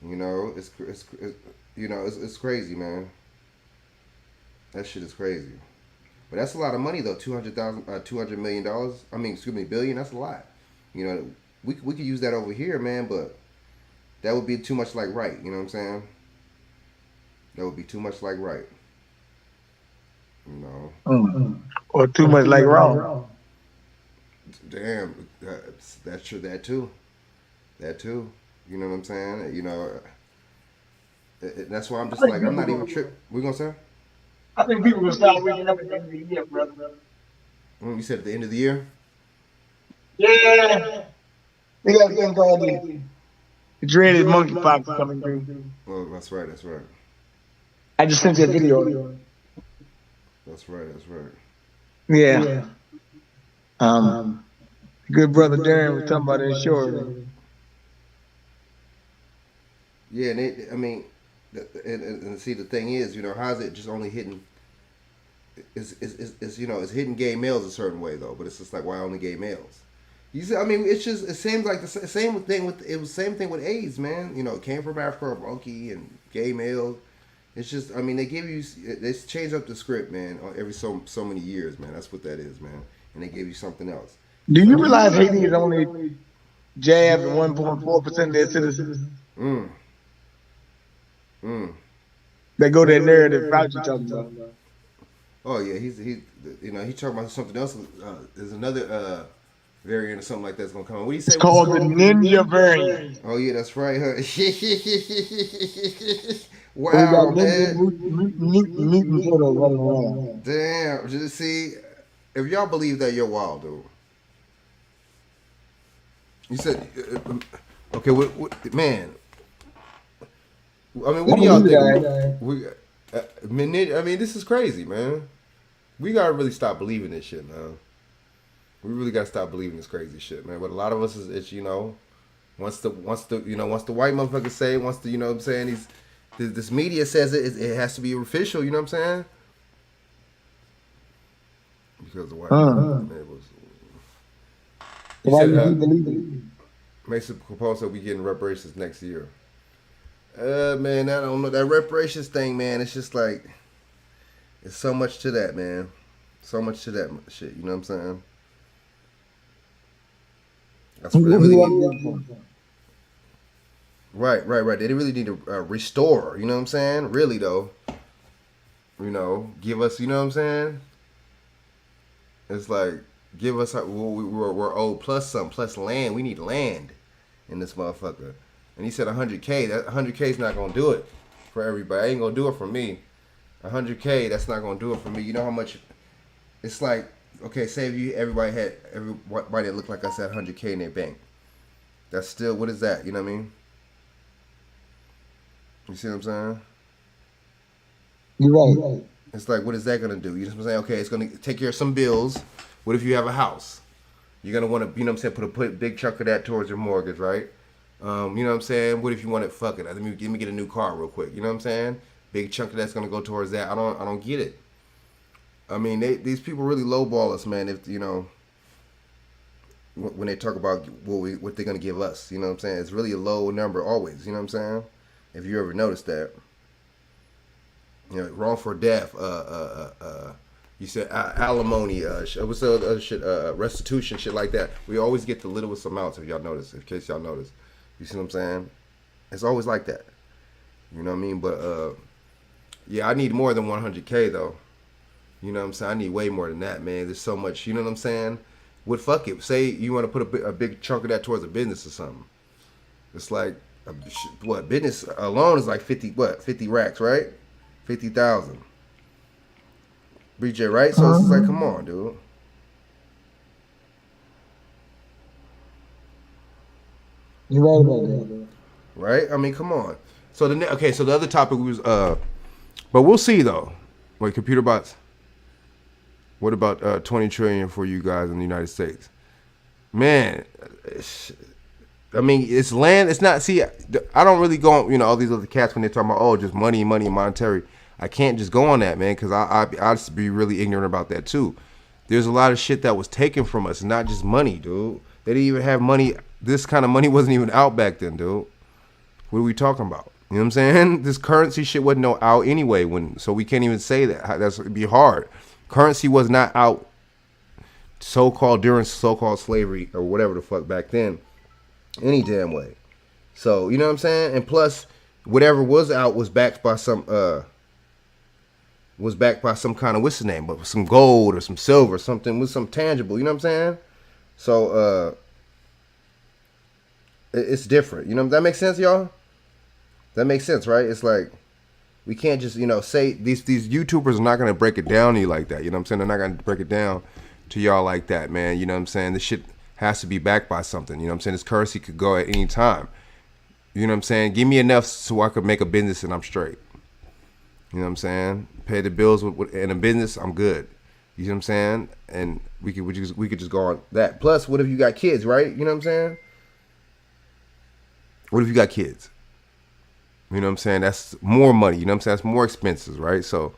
You know, it's you know, it's crazy, man. That shit is crazy. But that's a lot of money though. $200 million. I mean, excuse me, billion. That's a lot. You know, we could use that over here, man. But that would be too much like right. You know what I'm saying? That would be too much like right. You know. Or too much like wrong. Damn, that's true. That too. You know what I'm saying? You know, that's why I'm just like, I'm not even tripping. We gonna say? I think people will start waking up at the end of the year, brother. You said at the end of the year? Yeah. They got a thing called the dreaded monkeypox coming through. Oh, that's right. I just sent you a video. That's right. Yeah. Good brother Darren was talking about insurance. Yeah, and I mean, and see, the thing is, you know, how's it just only hitting? is hitting gay males a certain way though, but it's just like why only gay males? You see, I mean, it seems like the same thing with AIDS, man. You know, it came from Africa, monkey and gay males. It's just, I mean, they change up the script, man, every so many years, man. That's what that is, man. And they give you something else. Do you realize Haiti is only jabbed 1.4% of their citizens? They go that narrative Fauci talking about. Oh yeah, he's he talking about something else. There's another variant or something like that's gonna come. What do you say? It's called the ninja variant. Oh yeah, that's right. Huh? Wow, man. Damn. Just see, if y'all believe that, you're wild, dude. You said, okay, what man? I mean, what do y'all think? I mean, this is crazy, man. We gotta really stop believing this shit, man. We really gotta stop believing this crazy shit, man. But a lot of us it's once the white motherfucker say it, you know what I'm saying, this media says it has to be official, you know what I'm saying? Because the white man was. He said, Mason Capone said we getting reparations next year. Man, I don't know. That reparations thing, man, it's just like, it's so much to that, man. So much to that shit, you know what I'm saying? That's what they really need. Right. They really need to restore, you know what I'm saying? Really, though. You know, give us, you know what I'm saying? It's like, give us, we're owed plus something, plus land. We need land in this motherfucker. And he said 100K. That 100K is not gonna do it for everybody. I ain't gonna do it for me. 100K, that's not gonna do it for me. You know how much? It's like, okay, say if everybody that looked like us had 100K in their bank. That's still, what is that? You know what I mean? You see what I'm saying? You're right. It's like, what is that gonna do? You know what I'm saying? Okay, it's gonna take care of some bills. What if you have a house? You're gonna want to, you know what I'm saying, put a big chunk of that towards your mortgage, right? You know what I'm saying? What if you want it? Fuck it. Let me get a new car real quick. You know what I'm saying? Big chunk of that's gonna go towards that. I don't get it. I mean, these people really lowball us, man. If you know, when they talk about what they're gonna give us, you know what I'm saying? It's really a low number always. You know what I'm saying? If you ever noticed that, you know, wrong for death. You said alimony. What's the other shit? Restitution, shit like that. We always get the littlest amounts. If y'all notice, in case y'all notice. You see what I'm saying? It's always like that. You know what I mean? But yeah, I need more than 100K though. You know what I'm saying? I need way more than that, man. There's so much. You know what I'm saying? What fuck it? Say you want to put a big chunk of that towards a business or something. It's like what business alone is like 50 racks, right? 50,000. BJ, right? So it's like, come on, dude. You're right about that. Right? I mean, come on. So so the other topic was but we'll see though. Wait, computer bots. What about 20 trillion for you guys in the United States? Man, I mean, it's land. It's not. See, I don't really go on. You know, all these other cats when they're talking about just money, monetary. I can't just go on that, man, because I just be really ignorant about that too. There's a lot of shit that was taken from us, not just money, dude. They didn't even have money. This kind of money wasn't even out back then, dude. What are we talking about? You know what I'm saying? This currency shit wasn't out anyway. So we can't even say that. It'd be hard. Currency was not out during so-called slavery or whatever the fuck back then. Any damn way. So, you know what I'm saying? And plus, whatever was out was backed by some kind of, what's the name? But some gold or some silver, something with some tangible, you know what I'm saying? So, it's different. You know, that makes sense, y'all? That makes sense, right? It's like, we can't just, say these YouTubers are not going to break it down to you like that. You know what I'm saying? They're not going to break it down to y'all like that, man. You know what I'm saying? This shit has to be backed by something. You know what I'm saying? This currency could go at any time. You know what I'm saying? Give me enough so I could make a business and I'm straight. You know what I'm saying? Pay the bills in a business, I'm good. You know what I'm saying? And we could just go on that. Plus, what if you got kids, right? You know what I'm saying? What if you got kids? You know what I'm saying? That's more money. You know what I'm saying? That's more expenses, right? So,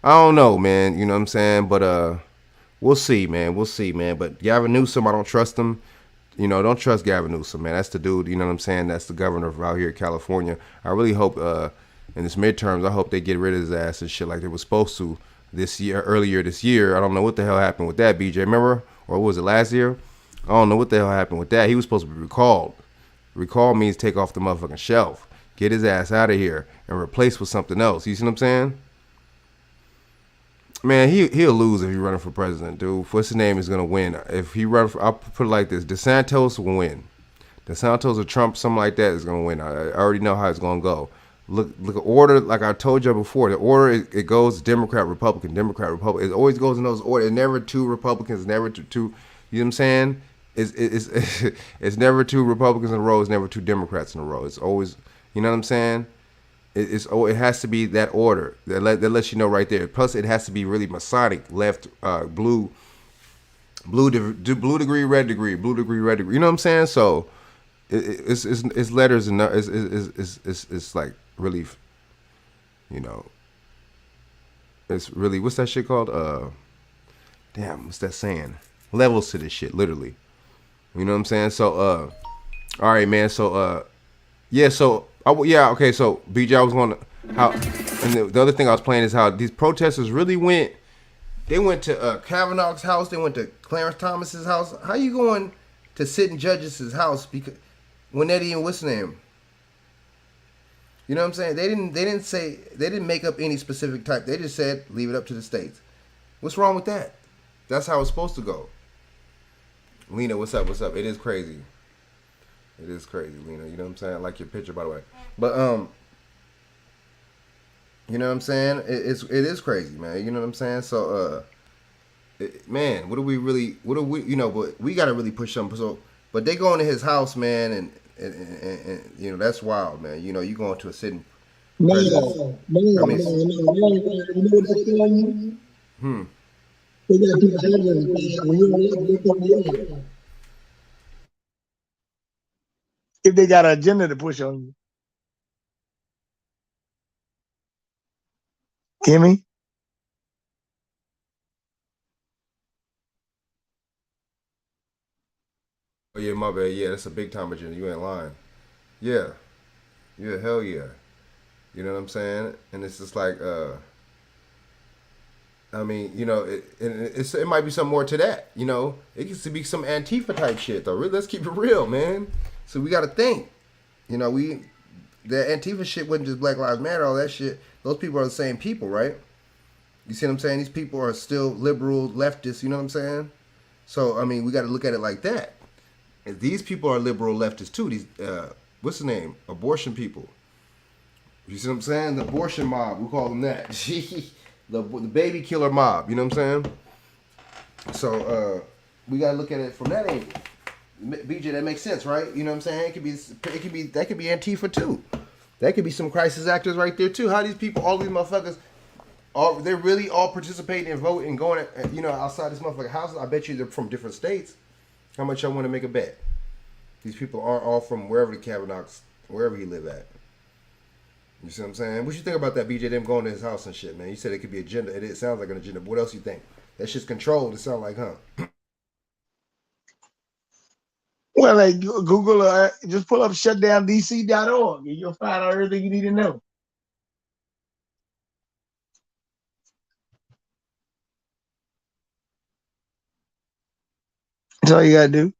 I don't know, man. You know what I'm saying? But we'll see, man. We'll see, man. But Gavin Newsom, I don't trust him. You know, don't trust Gavin Newsom, man. That's the dude. You know what I'm saying? That's the governor of out here in California. I really hope in this midterms, I hope they get rid of his ass and shit like they were supposed to this year, earlier this year. I don't know what the hell happened with that, BJ. Remember? Or was it last year? I don't know what the hell happened with that. He was supposed to be recalled. Recall means take off the motherfucking shelf. Get his ass out of here and replace with something else. You see what I'm saying? Man, he'll lose if he's running for president, dude. What's his name is gonna win? If he run, I'll put it like this: DeSantis will win. DeSantis or Trump, something like that, is gonna win. I already know how it's gonna go. Look, order, like I told you before. The order it goes Democrat, Republican, Democrat, Republican. It always goes in those orders. It's never two Republicans, never two. You know what I'm saying? It's it's never two Republicans in a row. It's never two Democrats in a row. It's always, you know what I'm saying? It has to be that order that lets you know right there. Plus, it has to be really Masonic, left, blue degree, red degree, blue degree, red degree. You know what I'm saying? So it's letters and it's like really, you know, it's really, what's that shit called? Damn, what's that saying? Levels to this shit, literally. You know what I'm saying? So all right, man. So yeah. So. Okay, so BJ, I was going to, and the other thing I was playing is how these protesters really went to Kavanaugh's house, they went to Clarence Thomas's house. How you going to sit in Judge's house because when they didn't, what's the name? You know what I'm saying? They didn't make up any specific type. They just said, leave it up to the states. What's wrong with that? That's how it's supposed to go. Lena, what's up? It is crazy. It is crazy, Lena. You know what I'm saying? I like your picture, by the way. But you know what I'm saying? It is crazy, man. You know what I'm saying? So man, what do we, you know, but we got to really push something. So, but they go into his house, man, and you know, that's wild, man. You know, you going to a sitting president. If they got an agenda to push on you. Hear me? Oh yeah, my bad. Yeah, that's a big time agenda. You ain't lying. Yeah, hell yeah. You know what I'm saying? And it's just like, I mean, you know, it might be some more to that. You know, it could be some Antifa type shit though. Let's keep it real, man. So we got to think. You know, the Antifa shit wasn't just Black Lives Matter, all that shit. Those people are the same people, right? You see what I'm saying? These people are still liberal, leftists, you know what I'm saying? So, I mean, we got to look at it like that. And these people are liberal leftists too. These, what's the name? Abortion people. You see what I'm saying? The abortion mob, we call them that. the baby killer mob, you know what I'm saying? So, we got to look at it from that angle. BJ, that makes sense, right? You know what I'm saying? That could be Antifa too. That could be some crisis actors right there too. How these people, all these motherfuckers, they're really all participating and voting and going, you know, outside this motherfucking house. I bet you they're from different states. How much y'all want to make a bet? These people aren't all from wherever the Kavanaughs, wherever he live at. You see what I'm saying? What you think about that, BJ? Them going to his house and shit, man. You said it could be agenda. It sounds like an agenda. But what else you think? That shit's controlled. It sounds like, huh? Well, like Google, just pull up shutdowndc.org and you'll find out everything you need to know. That's all you gotta do.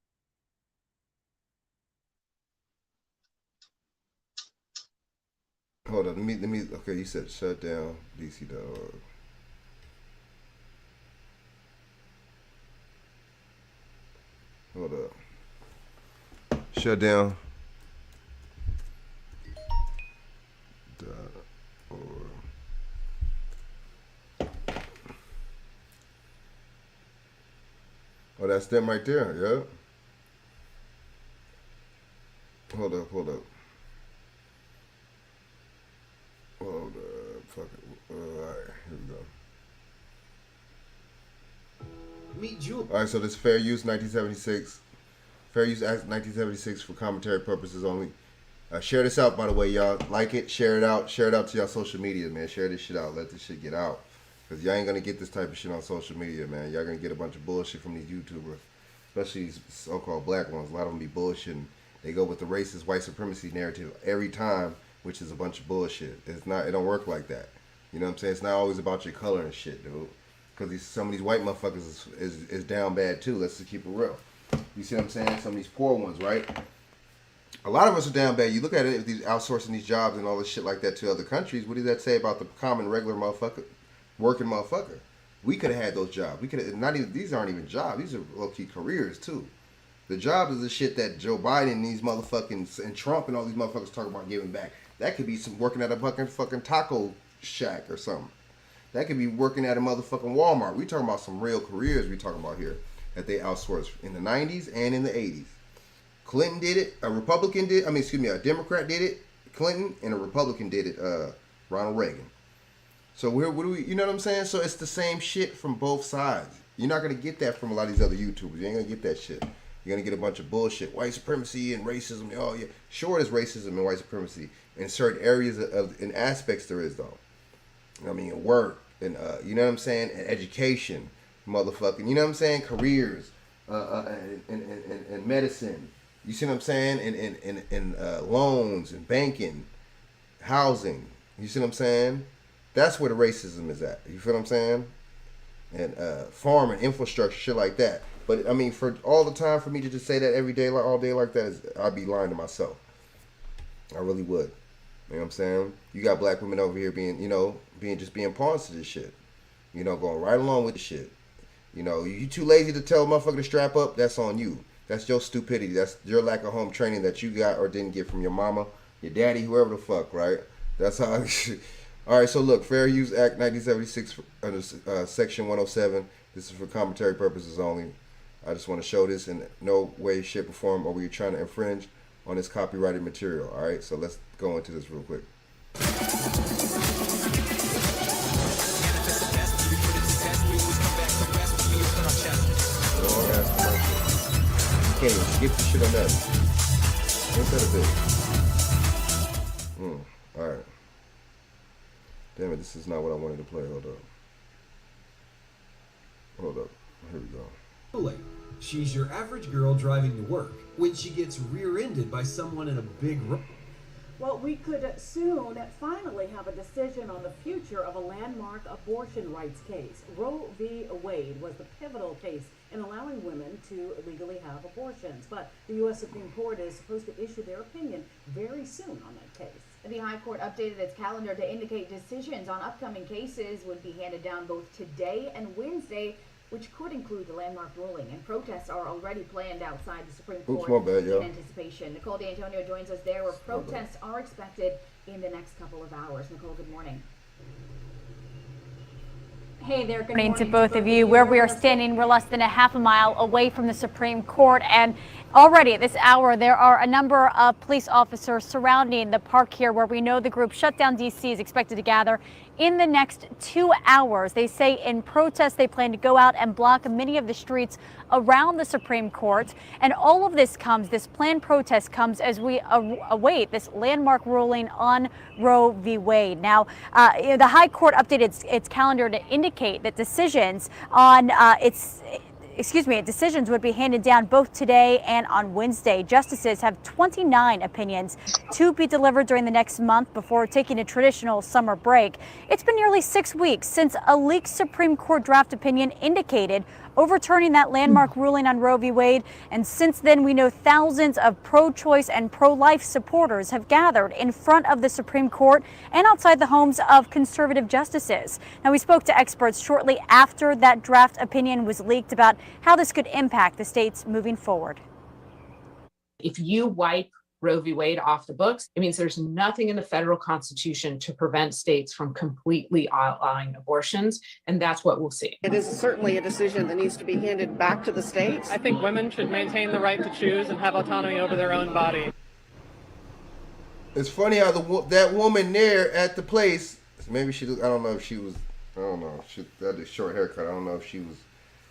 Hold on, let me. Okay, you said shutdowndc.org. Hold up. Shut down. Oh, that's them right there. Yep. Hold up. Hold up. Fuck it. All right, here we go. Meet Jewel. All right, so this Fair Use 1976. Fair Use Act 1976 for commentary purposes only. Share this out, by the way, y'all. Like it, share it out to y'all social media, man. Share this shit out. Let this shit get out. Because y'all ain't going to get this type of shit on social media, man. Y'all going to get a bunch of bullshit from these YouTubers, especially these so-called black ones. A lot of them be bullshitting. They go with the racist white supremacy narrative every time, which is a bunch of bullshit. It don't work like that. You know what I'm saying? It's not always about your color and shit, dude. Because some of these white motherfuckers is down bad too. Let's just keep it real. You see what I'm saying? Some of these poor ones, right? A lot of us are down bad. You look at it, if these outsourcing these jobs and all this shit like that to other countries, what does that say about the common regular motherfucker, working motherfucker? We could have had those jobs. We could have not even. These aren't even jobs. These are low key careers too. The jobs is the shit that Joe Biden and these motherfucking and Trump and all these motherfuckers talk about giving back. That could be some working at a fucking taco shack or something. That could be working at a motherfucking Walmart. We talking about some real careers. We talking about here that they outsourced in the 90s and in the 80s. Clinton did it. A Republican did. A Democrat did it. Clinton, and a Republican did it. Ronald Reagan. So what do we? You know what I'm saying? So it's the same shit from both sides. You're not gonna get that from a lot of these other YouTubers. You ain't gonna get that shit. You're gonna get a bunch of bullshit, white supremacy and racism. Oh yeah, sure, there's racism and white supremacy in certain areas in aspects. There is though. I mean, work and you know what I'm saying, and education, motherfucking. You know what I'm saying, careers, and medicine. You see what I'm saying, and loans and banking, housing. You see what I'm saying? That's where the racism is at. You feel what I'm saying? And farming, infrastructure, shit like that. But I mean, for all the time for me to just say that every day, like all day like that, I'd be lying to myself. I really would. You know what I'm saying? You got black women over here being pawns to this shit. You know, going right along with the shit. You know, you too lazy to tell a motherfucker to strap up, that's on you. That's your stupidity. That's your lack of home training that you got or didn't get from your mama, your daddy, whoever the fuck, right? That's how. All right, so look, Fair Use Act 1976 under Section 107. This is for commentary purposes only. I just want to show this in no way, shape, or form, or were you trying to infringe on this copyrighted material. All right, so let's go into this real quick. Don't ask for my shit. You can't even skip the shit on that. Ain't that a bitch? All right. Damn it, this is not what I wanted to play. Hold up. Here we go. She's your average girl driving to work when she gets rear-ended by someone in a big Well, we could soon finally have a decision on the future of a landmark abortion rights case. Roe v. Wade was the pivotal case in allowing women to legally have abortions. But the U.S. Supreme Court is supposed to issue their opinion very soon on that case. The High Court updated its calendar to indicate decisions on upcoming cases would be handed down both today and Wednesday, which could include the landmark ruling. And protests are already planned outside the Supreme Court in anticipation. Nicole D'Antonio joins us there, where protests are expected in the next couple of hours. Nicole, good morning. Hey there, good morning to both of you. Where we are standing, we're less than a half a mile away from the Supreme Court, and already at this hour, there are a number of police officers surrounding the park here, where we know the group Shutdown DC is expected to gather in the next 2 hours. They say in protest they plan to go out and block many of the streets around the Supreme Court. And all of this planned protest comes as we await this landmark ruling on Roe v. Wade. Now, the High Court updated its calendar to indicate that decisions on decisions would be handed down both today and on Wednesday. Justices have 29 opinions to be delivered during the next month before taking a traditional summer break. It's been nearly 6 weeks since a leaked Supreme Court draft opinion indicated overturning that landmark ruling on Roe v. Wade. And since then, we know thousands of pro-choice and pro-life supporters have gathered in front of the Supreme Court and outside the homes of conservative justices. Now, we spoke to experts shortly after that draft opinion was leaked about how this could impact the states moving forward. If you wipe Roe v. Wade off the books, it means there's nothing in the federal constitution to prevent states from completely outlawing abortions, and that's what we'll see. It is certainly a decision that needs to be handed back to the states. I think women should maintain the right to choose and have autonomy over their own body. It's funny how that woman there at the place, maybe she had a short haircut. I don't know if she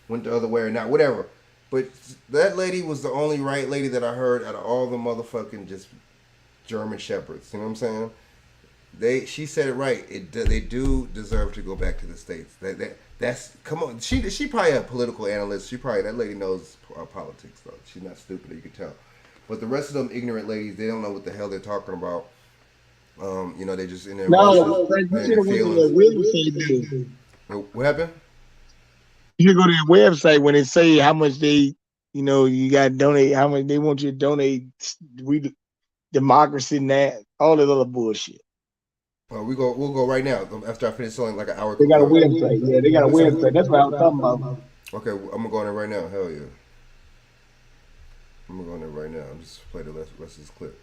went the other way or not, whatever. But that lady was the only right lady that I heard out of all the motherfucking just German shepherds. You know what I'm saying? She said it right. They do deserve to go back to the states. That's come on. She probably a political analyst. That lady knows politics though. She's not stupid. You can tell. But the rest of them ignorant ladies, they don't know what the hell they're talking about. They just in their No, emotions, you and should their have went to feelings. their website, dude. What happened? You should go to their website when it say how much they, you got to donate, how much they want you to donate. Democracy and that, all that other bullshit. We'll go right now after I finish selling like an hour. They got a website. Yeah, they got a website. That's what I was talking about. Okay, I'm gonna go on there right now. Hell yeah. I'm gonna go on there right now. I'm just play the rest of this clip.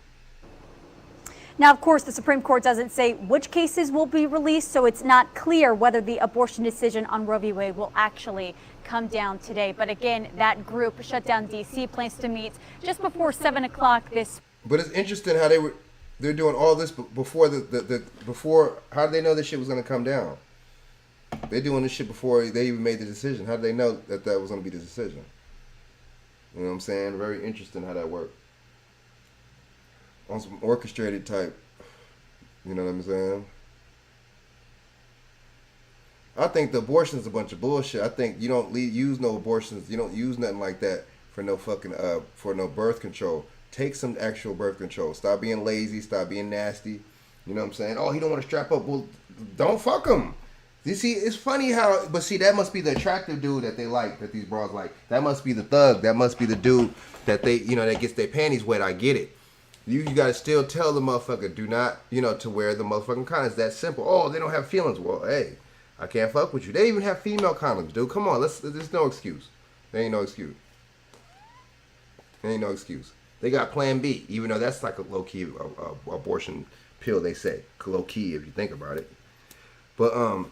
Now, of course, the Supreme Court doesn't say which cases will be released, so it's not clear whether the abortion decision on Roe v. Wade will actually come down today. But again, that group, Shutdown DC, plans to meet just before 7 o'clock this. But it's interesting how they're doing all this before before. How did they know this shit was gonna come down? They're doing this shit before they even made the decision. How did they know that was gonna be the decision? You know what I'm saying? Very interesting how that worked. On some orchestrated type. You know what I'm saying? I think the abortion is a bunch of bullshit. I think you don't use no abortions. You don't use nothing like that for no fucking for no birth control. Take some actual birth control. Stop being lazy. Stop being nasty. You know what I'm saying? Oh, he don't want to strap up. Well, don't fuck him. You see, it's funny how, but see, that must be the attractive dude that they like, that these bras like. That must be the thug. That must be the dude that they, that gets their panties wet. I get it. You gotta still tell the motherfucker, do not, to wear the motherfucking condoms. That simple. Oh, they don't have feelings. Well, hey, I can't fuck with you. They even have female condoms, dude. Come on, there's no excuse. There ain't no excuse. There ain't no excuse. They got Plan B, even though that's like a low-key abortion pill, they say. Low-key, if you think about it. But,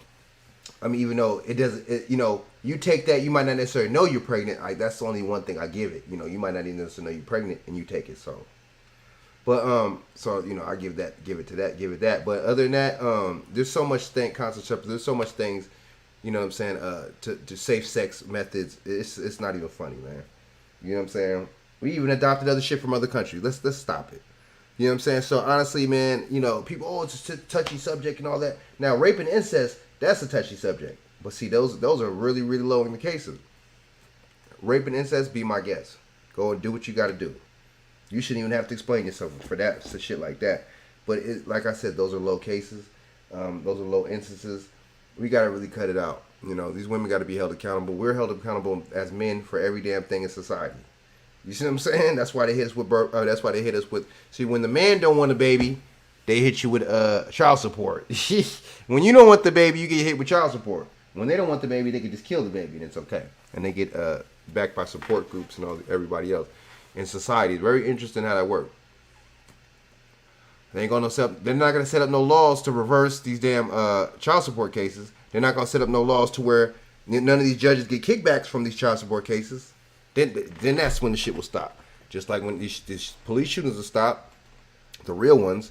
even though it doesn't, you take that, you might not necessarily know you're pregnant. That's the only one thing I give it. You might not even necessarily know you're pregnant, and you take it, so. But, I give it that. But other than that, there's so much contraceptives, there's so much things, you know what I'm saying, to safe sex methods. It's not even funny, man. You know what I'm saying? We even adopted other shit from other countries. Let's stop it. You know what I'm saying? So honestly, man, people, it's a touchy subject and all that. Now, rape and incest, that's a touchy subject. But see, those are really, really low in the cases. Rape and incest, be my guest. Go and do what you got to do. You shouldn't even have to explain yourself for that, for shit like that. But like I said, those are low cases. Those are low instances. We got to really cut it out. These women got to be held accountable. We're held accountable as men for every damn thing in society. You see what I'm saying? That's why they hit us with that's why they hit us with. See, when the man don't want a baby, they hit you with child support. When you don't want the baby, you get hit with child support. When they don't want the baby, they can just kill the baby, and it's okay. And they get backed by support groups and everybody else in society. It's very interesting how that works. They're not gonna set up no laws to reverse these damn child support cases. They're not gonna set up no laws to where none of these judges get kickbacks from these child support cases. Then that's when the shit will stop. Just like when these police shootings will stop, the real ones,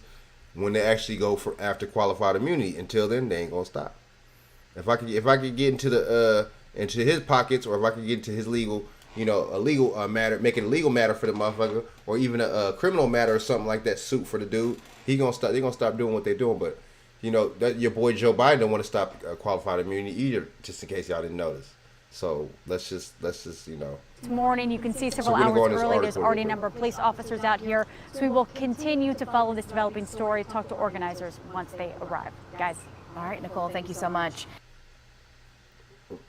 when they actually go after qualified immunity. Until then, they ain't gonna stop. If I could get into his pockets, or if I could get into his legal, a legal matter, make it a legal matter for the motherfucker, or even a criminal matter or something like that, suit for the dude, they're gonna stop doing what they're doing. But that your boy Joe Biden don't want to stop qualified immunity either, just in case y'all didn't notice. So let's just This morning, you can see several hours early, there's already a number of police officers out here. So we will continue to follow this developing story, talk to organizers once they arrive. Guys. All right, Nicole, thank you so much.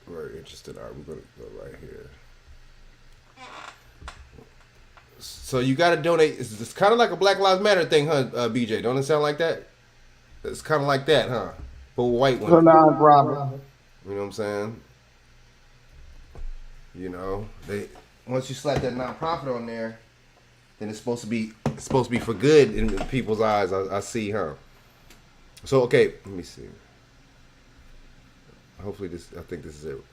Very interested. All right, we're going to go right here. So you got to donate. It's kind of like a Black Lives Matter thing, huh, BJ? Don't it sound like that? It's kind of like that, huh? For white women. Non-profit. You know what I'm saying? They once you slap that non-profit on there, then it's supposed to be for good in people's eyes. I see, huh? So okay, let me see. Hopefully I think this is it.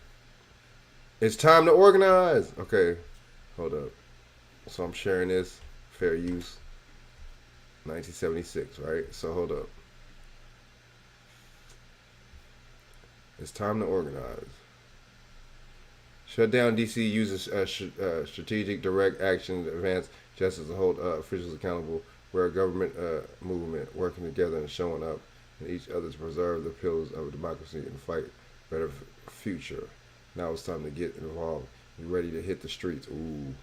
It's time to organize. Okay, hold up. So I'm sharing this. Fair use. 1976, right? So hold up. It's time to organize. Shutdown DC uses strategic direct action to advance justice to hold officials accountable. We're a government movement working together and showing up and each other to preserve the pillars of democracy and fight for a better future. Now it's time to get involved. Be ready to hit the streets. Ooh.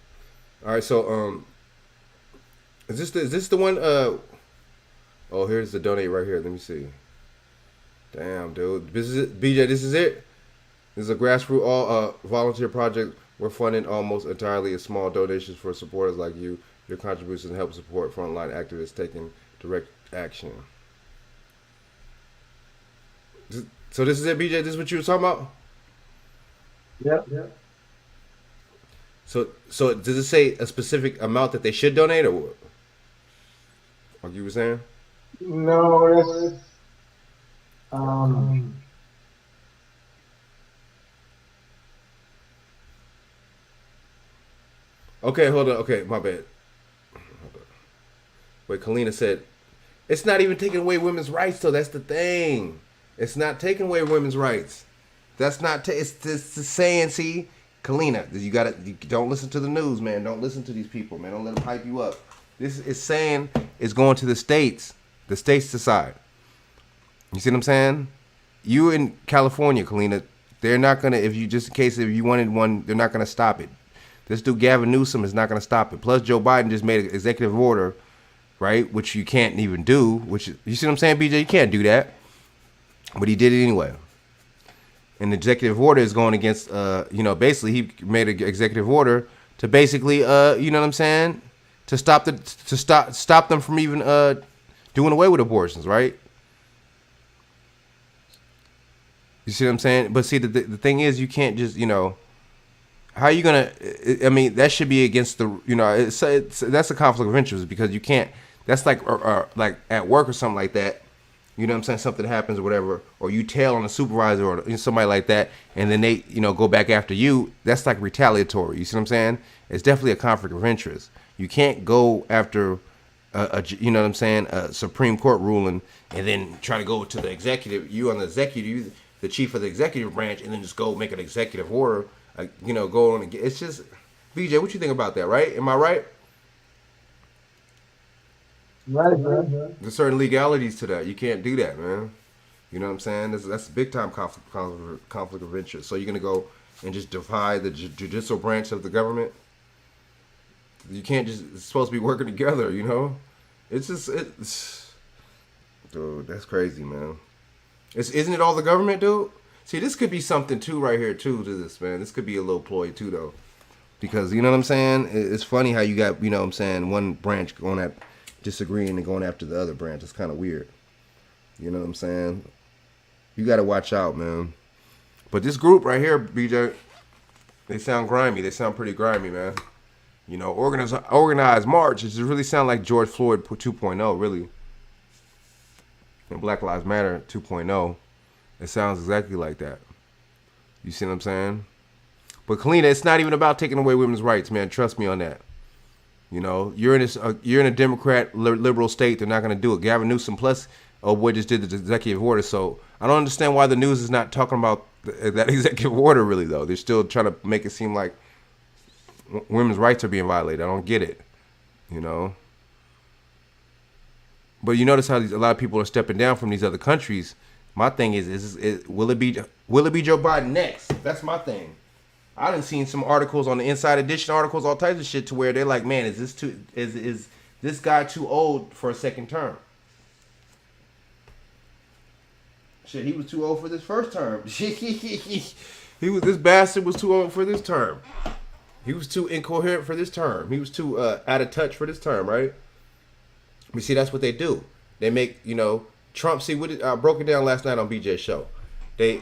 All right, so is this the one? Oh, here's the donate right here. Let me see. Damn, dude. This is it, BJ. This is it. This is a grassroots all volunteer project. We're funding almost entirely a small donations for supporters like you. Your contributions help support frontline activists taking direct action. So this is it, BJ. This is what you were talking about. Yep. So does it say a specific amount that they should donate, or what? Like you were saying? No, that's Okay, hold on. Okay, my bad. Wait, Kalina said, it's not even taking away women's rights, though. That's the thing. It's not taking away women's rights. That's not. It's saying, see, Kalina, you don't listen to the news, man. Don't listen to these people, man. Don't let them hype you up. This is saying it's going to the states decide. You see what I'm saying? You in California, Kalina, they're not gonna. If you wanted one, they're not gonna stop it. This dude Gavin Newsom is not going to stop it. Plus, Joe Biden just made an executive order, right, which you can't even do. You see what I'm saying, BJ? You can't do that. But he did it anyway. And the executive order is going against, basically he made an executive order to basically, you know what I'm saying, to stop them from even doing away with abortions, right? You see what I'm saying? But see, the thing is, you can't just, how are you gonna? I mean, that should be against the. That's a conflict of interest because you can't. That's like at work or something like that. You know what I'm saying? Something happens or whatever, or you tail on a supervisor or somebody like that, and then they go back after you. That's like retaliatory. You see what I'm saying? It's definitely a conflict of interest. You can't go after you know what I'm saying, a Supreme Court ruling, and then try to go to the executive. You on the executive, the chief of the executive branch, and then just go make an executive order. Go on and it's just, BJ, what you think about that, right? Am I right? right, bro. There's certain legalities to that. You can't do that, man. You know what I'm saying? That's a big time conflict of interest. So you're going to go and just defy the judicial branch of the government? You can't just, it's supposed to be working together, It's dude, that's crazy, man. Isn't it all the government, dude? See, this could be something too right here too to this, man. This could be a little ploy too though. Because you know what I'm saying? It's funny how you got, one branch going at disagreeing and going after the other branch. It's kind of weird. You know what I'm saying? You got to watch out, man. But this group right here, BJ, they sound grimy. They sound pretty grimy, man. Organized march. It just really sound like George Floyd 2.0, really. And Black Lives Matter 2.0. It sounds exactly like that. You see what I'm saying? But Kalina, it's not even about taking away women's rights, man. Trust me on that. You're in a Democrat liberal state. They're not going to do it. Gavin Newsom plus boy just did the executive order. So I don't understand why the news is not talking about that executive order really though. They're still trying to make it seem like women's rights are being violated. I don't get it. But you notice how a lot of people are stepping down from these other countries. My thing is will it be Joe Biden next? That's my thing. I done seen some articles on the Inside Edition articles, all types of shit, to where they're like, man, is this guy too old for a second term? Shit, he was too old for this first term. This bastard was too old for this term. He was too incoherent for this term. He was too out of touch for this term, right? We see that's what they do. They make, Trump, see, I broke it down last night on BJ's show. They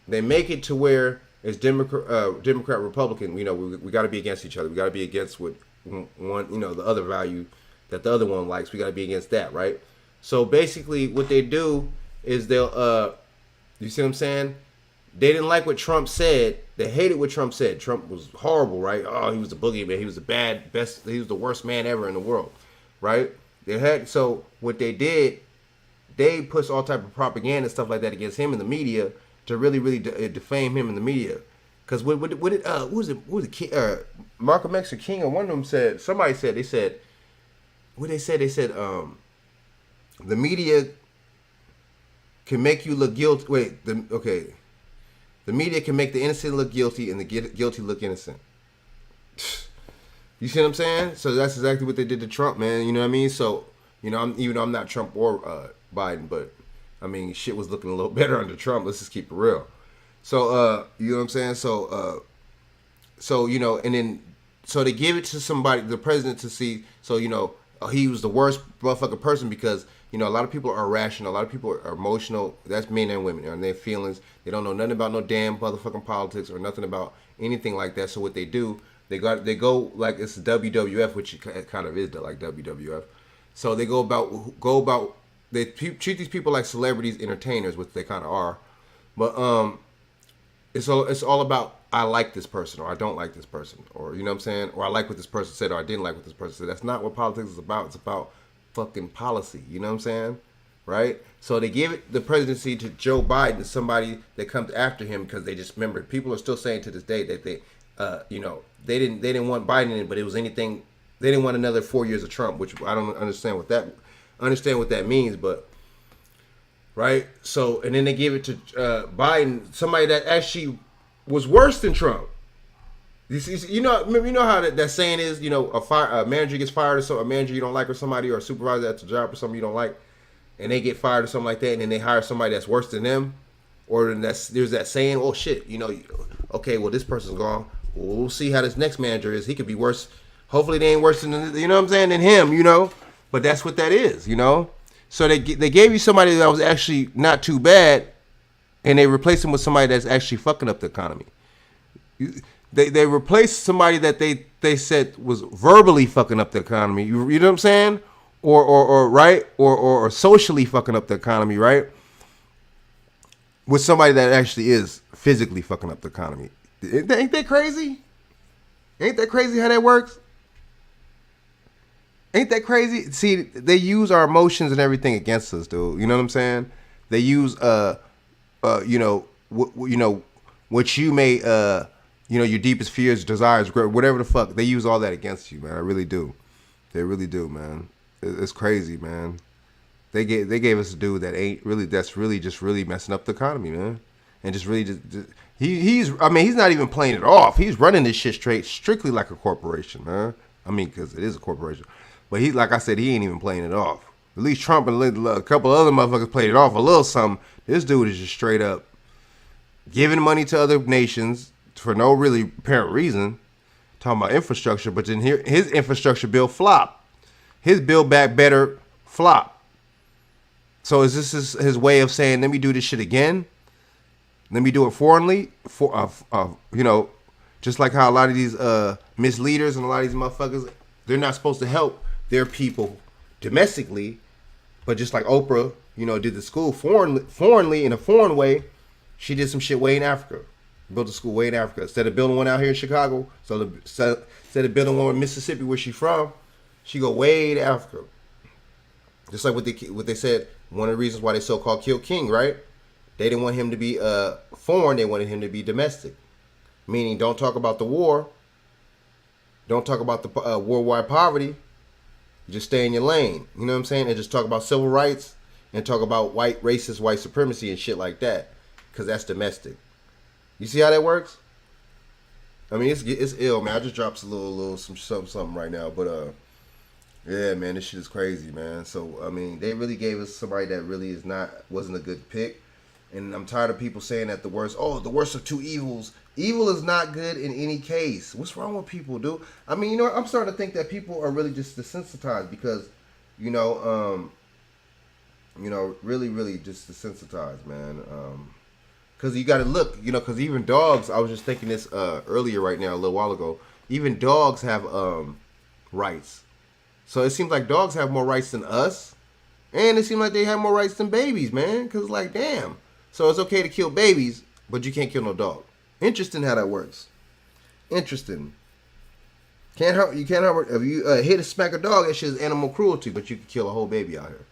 make it to where it's Democrat, Republican. We got to be against each other. We got to be against what one, the other value that the other one likes. We got to be against that, right? So basically, what they do is they'll, you see what I'm saying? They didn't like what Trump said. They hated what Trump said. Trump was horrible, right? Oh, he was the boogeyman. He was he was the worst man ever in the world, right? So what they did, they pushed all type of propaganda and stuff like that against him in the media to really defame him in the media. Because what was it? Malcolm X or King or one of them said, the media can make you look guilty. Wait, the media can make the innocent look guilty and the guilty look innocent. You see what I'm saying? So that's exactly what they did to Trump, man. You know what I mean? So, you know, even though I'm not Trump or Biden, but I mean, shit was looking a little better under Trump. Let's just keep it real. So, you know what I'm saying? So, you know, and then, so they give it to somebody, the president, to see. So, you know, he was the worst motherfucking person because, you know, a lot of people are irrational. A lot of people are emotional. That's men and women and their feelings. They don't know nothing about no damn motherfucking politics or nothing about anything like that. So what they do, they go like it's WWF, which it kind of is like WWF. So they go about they treat these people like celebrities, entertainers, which they kind of are. But it's all about I like this person or I don't like this person, or you know what I'm saying, or I like what this person said or I didn't like what this person said. That's not what politics is about. It's about fucking policy. You know what I'm saying, right? So they give it the presidency to Joe Biden, somebody that comes after him, because they just remember people are still saying to this day that they, you know, they didn't want Biden in it, but it was anything. They didn't want another 4 years of Trump, which I don't understand what that means, but right. So and then they give it to Biden, somebody that actually was worse than Trump. You know how that saying is, you know, a manager gets fired or a manager you don't like or somebody, or a supervisor at the job or something you don't like, and they get fired or something like that, and then they hire somebody that's worse than them, or there's that saying, oh shit, you know, okay, well this person's gone, well, we'll see how this next manager is. He could be worse. Hopefully they ain't worse than, you know what I'm saying, than him, you know. But that's what that is, you know. So they gave you somebody that was actually not too bad, and they replaced him with somebody that's actually fucking up the economy. They replaced somebody that they said was verbally fucking up the economy. You know what I'm saying? Or right? Or socially fucking up the economy, right? With somebody that actually is physically fucking up the economy. Ain't that crazy? Ain't that crazy how that works? Ain't that crazy? See, they use our emotions and everything against us, dude. You know what I'm saying? They use you know, what you may you know, your deepest fears, desires, whatever the fuck. They use all that against you, man. I really do. They really do, man. It's crazy, man. They gave us a dude that ain't really, that's really just really messing up the economy, man. And just really he's I mean, he's not even playing it off. He's running this shit strictly like a corporation, man. I mean, because it is a corporation. But he, like I said, he ain't even playing it off. At least Trump and a couple other motherfuckers played it off a little something. This dude is just straight up giving money to other nations for no really apparent reason. Talking about infrastructure, but then here his infrastructure bill flop. His Build Back Better flop. So is this his way of saying, let me do this shit again? Let me do it foreignly? You know, just like how a lot of these misleaders and a lot of these motherfuckers, they're not supposed to help their people domestically, but just like Oprah, you know, did the school foreignly in a foreign way, she did some shit way in Africa. Built a school way in Africa. Instead of building one out here in Chicago, instead of building one in Mississippi where she's from, she go way to Africa. Just like what they said, one of the reasons why they so-called killed King, right? They didn't want him to be foreign, they wanted him to be domestic. Meaning, don't talk about the war. Don't talk about the worldwide poverty. Just stay in your lane. You know what I'm saying? And just talk about civil rights and talk about racist white supremacy and shit like that. Because that's domestic. You see how that works? I mean, it's ill, man. I just dropped a little something right now. But, yeah, man, this shit is crazy, man. So, I mean, they really gave us somebody that really wasn't a good pick. And I'm tired of people saying that the worst of two evils. Evil is not good in any case. What's wrong with people, dude? I mean, you know, I'm starting to think that people are really just desensitized because, you know, really, really just desensitized, man. Because you got to look, you know, because even dogs, I was just thinking this earlier right now, a little while ago, even dogs have rights. So it seems like dogs have more rights than us. And it seems like they have more rights than babies, man. Because, like, damn. So it's okay to kill babies, but you can't kill no dog. Interesting how that works. Interesting. You can't hurt. If you hit or smack a dog, that shit is animal cruelty, but you can kill a whole baby out here.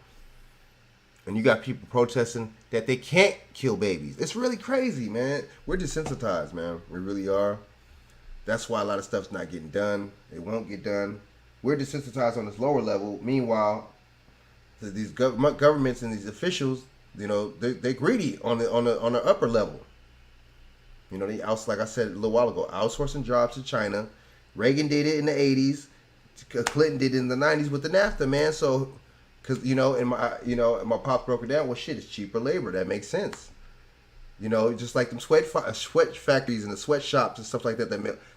And you got people protesting that they can't kill babies. It's really crazy, man. We're desensitized, man. We really are. That's why a lot of stuff's not getting done. It won't get done. We're desensitized on this lower level. Meanwhile, these governments and these officials, they're greedy on the upper level. They like I said a little while ago, outsourcing jobs to China. Reagan did it in the 80s. Clinton did it in the 90s with the NAFTA, man. So, because and my pop broke it down. Well, shit, it's cheaper labor. That makes sense. Just like them sweat factories and the sweatshops and stuff like that.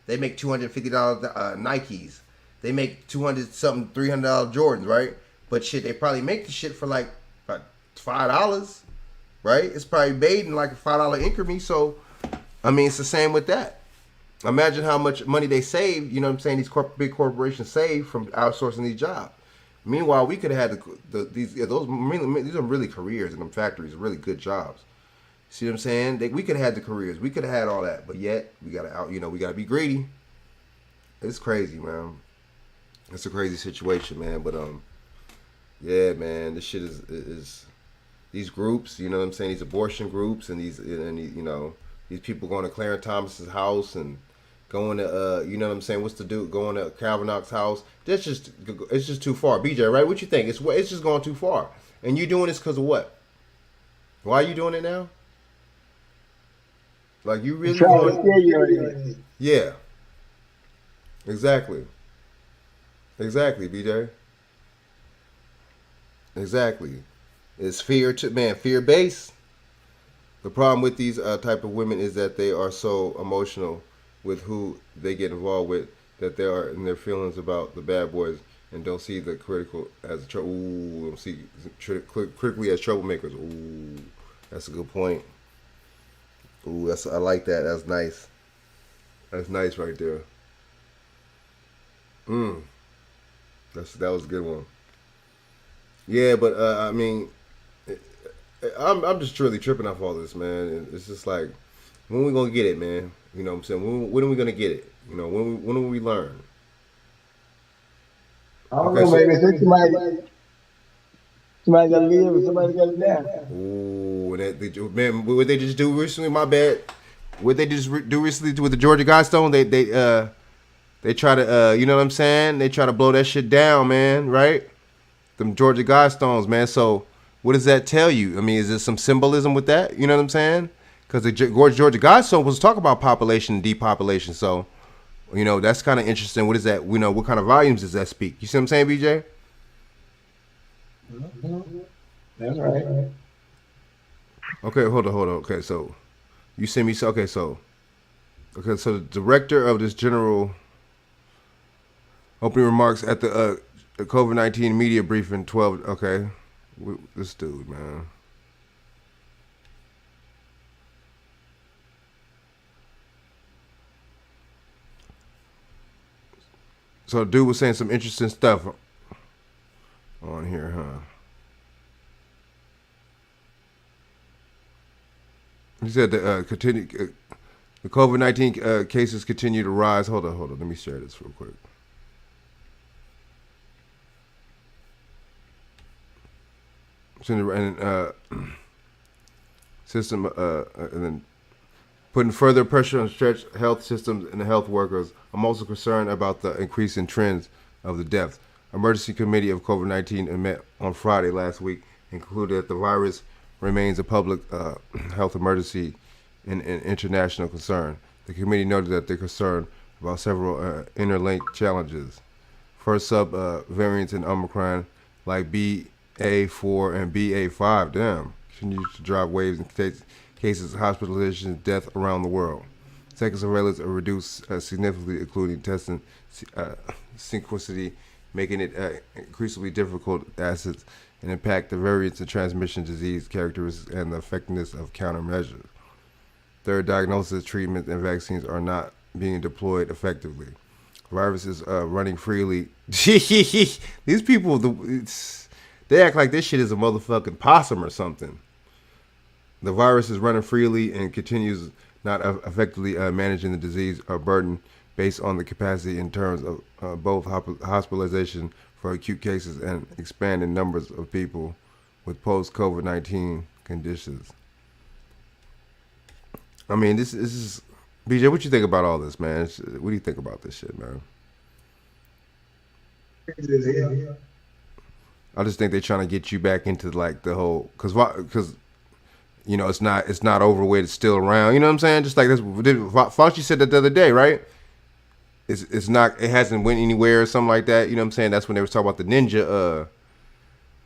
They make $250 Nikes. They make $200 $300 Jordans, right? But shit, they probably make the shit for like $5, right? It's probably made in like a $5 increment. So, I mean, it's the same with that. Imagine how much money they save. You know what I'm saying? These big corporations save from outsourcing these jobs. Meanwhile, we could have had these are really careers in them factories, really good jobs. See what I'm saying? We could have had the careers. We could have had all that, but yet we gotta be greedy. It's crazy, man. It's a crazy situation, man. But yeah, man, this shit is these groups. You know what I'm saying? These abortion groups and these people going to Clarence Thomas's house and going to you know what I'm saying? What's the dude going to Kavanaugh's house? It's just too far. BJ, right? What you think? It's just going too far. And you doing this because of what? Why are you doing it now? Like you really going? Yeah. Exactly, BJ. Exactly. It's fear based. The problem with these type of women is that they are so emotional with who they get involved with that they are in their feelings about the bad boys and don't see the critically as troublemakers. Ooh, that's a good point. Ooh, I like that. That's nice. That's nice right there. That was a good one. Yeah, but I mean, I'm just really tripping off all this, man. And it's just like, when we gonna get it, man? You know what I'm saying? When are we gonna get it? When will we learn? I don't know, maybe somebody gotta live and somebody gotta die. Ooh, man, what they just do recently? My bad. What they just do recently with the Georgia Guidestone? They try to you know what I'm saying? They try to blow that shit down, man. Right? Them Georgia Guidestones, man. So what does that tell you? I mean, is there some symbolism with that? You know what I'm saying? Because the Georgia Guidestone was talk about population and depopulation. So, that's kind of interesting. What is that? What kind of volumes does that speak? You see what I'm saying, BJ? That's right. Okay, hold on. Okay, so you send me. So the director of this general opening remarks at the COVID-19 media briefing 12. Okay, this dude, man. So dude was saying some interesting stuff on here, huh? He said the the COVID-19 cases continue to rise. Hold on. Let me share this real quick. And system and then putting further pressure on stretched health systems and the health workers. I'm also concerned about the increasing trends of the deaths. Emergency Committee of COVID-19 met on Friday last week and concluded that the virus remains a public health emergency and an international concern. The committee noted that they're concerned about several interlinked challenges. First, variants in Omicron like BA4 and BA5, continue to drive waves in cases, hospitalizations, death around the world. Second, surveillance are reduced significantly, including testing sequencity, making it increasingly difficult assets and impact the variants of transmission, disease characteristics, and the effectiveness of countermeasures. Third, diagnosis, treatment, and vaccines are not being deployed effectively. Viruses running freely. These people, they act like this shit is a motherfucking possum or something. The virus is running freely and continues not effectively managing the disease or burden based on the capacity in terms of both hospitalization for acute cases and expanding numbers of people with post-COVID-19 conditions. I mean, this is... BJ, what you think about all this, man? What do you think about this shit, man? I just think they're trying to get you back into like the whole... Because you know, it's not over with. It's still around. You know what I'm saying? Just like this, Fauci said that the other day, right? It's not. It hasn't went anywhere or something like that. You know what I'm saying? That's when they was talking about the ninja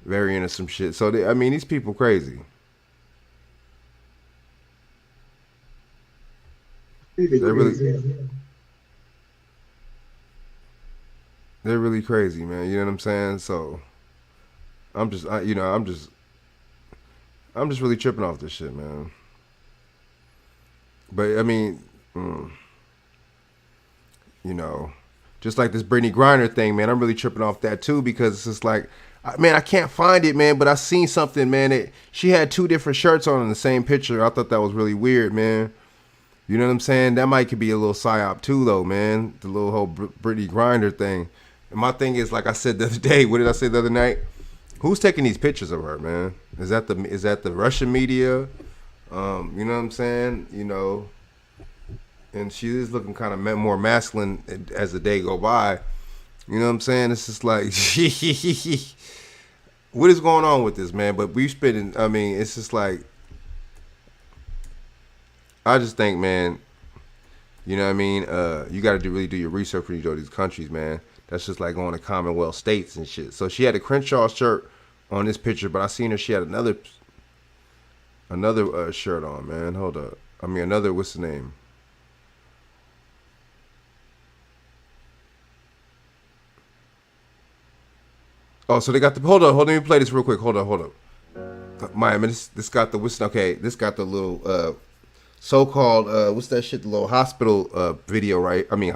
variant or some shit. So I mean, these people crazy. They're really crazy, man. You know what I'm saying? So I'm just really tripping off this shit, man. But I mean, you know, just like this Brittany Griner thing, man, I'm really tripping off that too, because it's just like, man, I can't find it, man, but I seen something, man. She had 2 different shirts on in the same picture. I thought that was really weird, man. You know what I'm saying? That might could be a little psyop too, though, man. The little whole Brittany Griner thing. And my thing is, like I said the other day, what did I say the other night? Who's taking these pictures of her, man? Is that the Russian media? You know what I'm saying? You know, and she is looking kind of more masculine as the day go by. You know what I'm saying? It's just like, what is going on with this, man? But we spending, I mean, it's just like, I just think, man, you know what I mean? You got to really do your research when you go to these countries, man. That's just like going to Commonwealth states and shit. So she had a Crenshaw shirt on this picture, but I seen her. She had another shirt on, man. Hold up. I mean, what's the name? Oh, so they got the, hold on, let me play this real quick. Hold up. Miami, this got the, this got the little, so-called, what's that shit, the little hospital, video, right? I mean,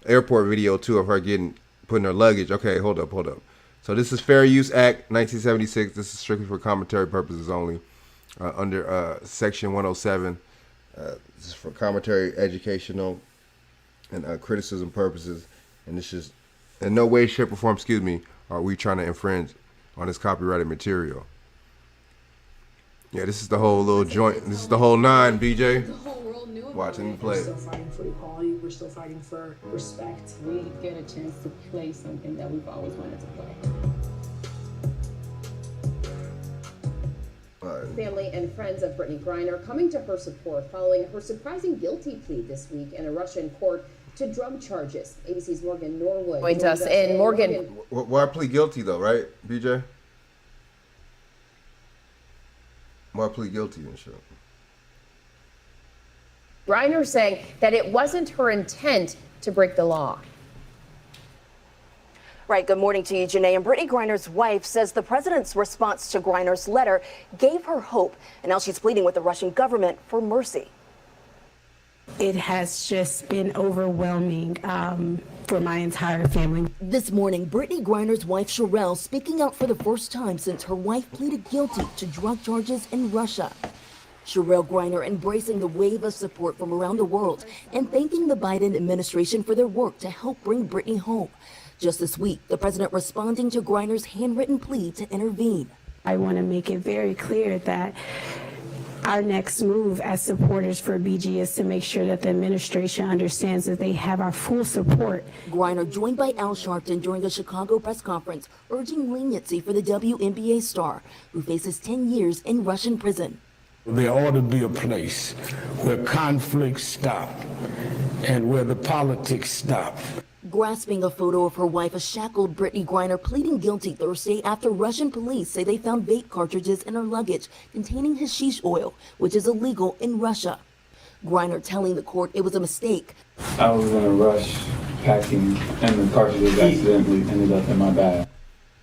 airport video, too, of her putting her luggage. Okay, hold up. So this is Fair Use Act, 1976. This is strictly for commentary purposes only, under Section 107. This is for commentary, educational, and criticism purposes. And this is, in no way, shape, or form, are we trying to infringe on this copyrighted material. Yeah, this is the whole little joint. This is the whole 9, BJ. The whole world knew about Watch him it. play. We're still fighting for equality. We're still fighting for respect. We get a chance to play something that we've always wanted to play. Family and friends of Brittany Griner coming to her support following her surprising guilty plea this week in a Russian court to drug charges. ABC's Morgan Norwood joins us in Morgan. Why plead guilty though, right, BJ? Why plead guilty and shit? Griner saying that it wasn't her intent to break the law. Right, good morning to you, Janae. And Brittany Griner's wife says the president's response to Griner's letter gave her hope, and now she's pleading with the Russian government for mercy. It has just been overwhelming for my entire family. This morning, Brittany Griner's wife, Sherelle, speaking out for the first time since her wife pleaded guilty to drug charges in Russia. Sherelle Griner embracing the wave of support from around the world and thanking the Biden administration for their work to help bring Brittany home. Just this week, the president responding to Griner's handwritten plea to intervene. I want to make it very clear that our next move as supporters for BG is to make sure that the administration understands that they have our full support. Griner joined by Al Sharpton during a Chicago press conference urging leniency for the WNBA star who faces 10 years in Russian prison. There ought to be a place where conflicts stop and where the politics stop. Grasping a photo of her wife, a shackled Brittany Griner pleading guilty Thursday after Russian police say they found vape cartridges in her luggage containing hashish oil, which is illegal in Russia. Griner telling the court it was a mistake. I was in a rush packing and the cartridges accidentally ended up in my bag.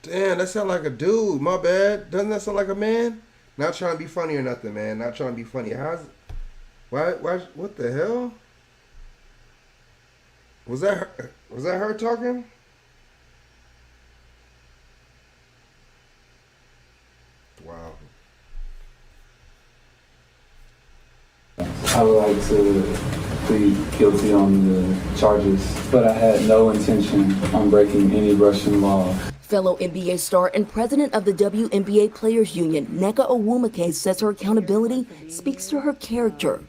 Damn, that sound like a dude. My bad. Doesn't that sound like a man? Not trying to be funny or nothing, man. Not trying to be funny. Why, what the hell? Was that her? Was that her talking? Wow. I would like to plead guilty on the charges, but I had no intention on breaking any Russian law. Fellow NBA star and president of the WNBA Players Union, Nneka Onwumike, says her accountability speaks to her character.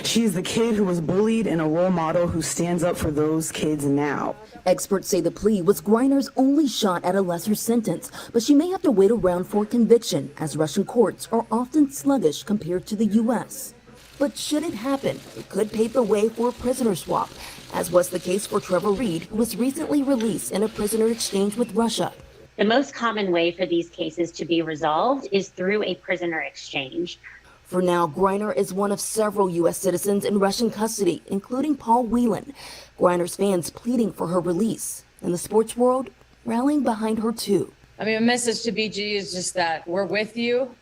She's the kid who was bullied and a role model who stands up for those kids now. Experts say the plea was Griner's only shot at a lesser sentence, but she may have to wait around for conviction, as Russian courts are often sluggish compared to the U.S. But should it happen, it could pave the way for a prisoner swap, as was the case for Trevor Reed, who was recently released in a prisoner exchange with Russia. The most common way for these cases to be resolved is through a prisoner exchange. For now, Griner is one of several U.S. citizens in Russian custody, including Paul Whelan. Griner's fans pleading for her release, and the sports world rallying behind her too. I mean, a message to BG is just that we're with you.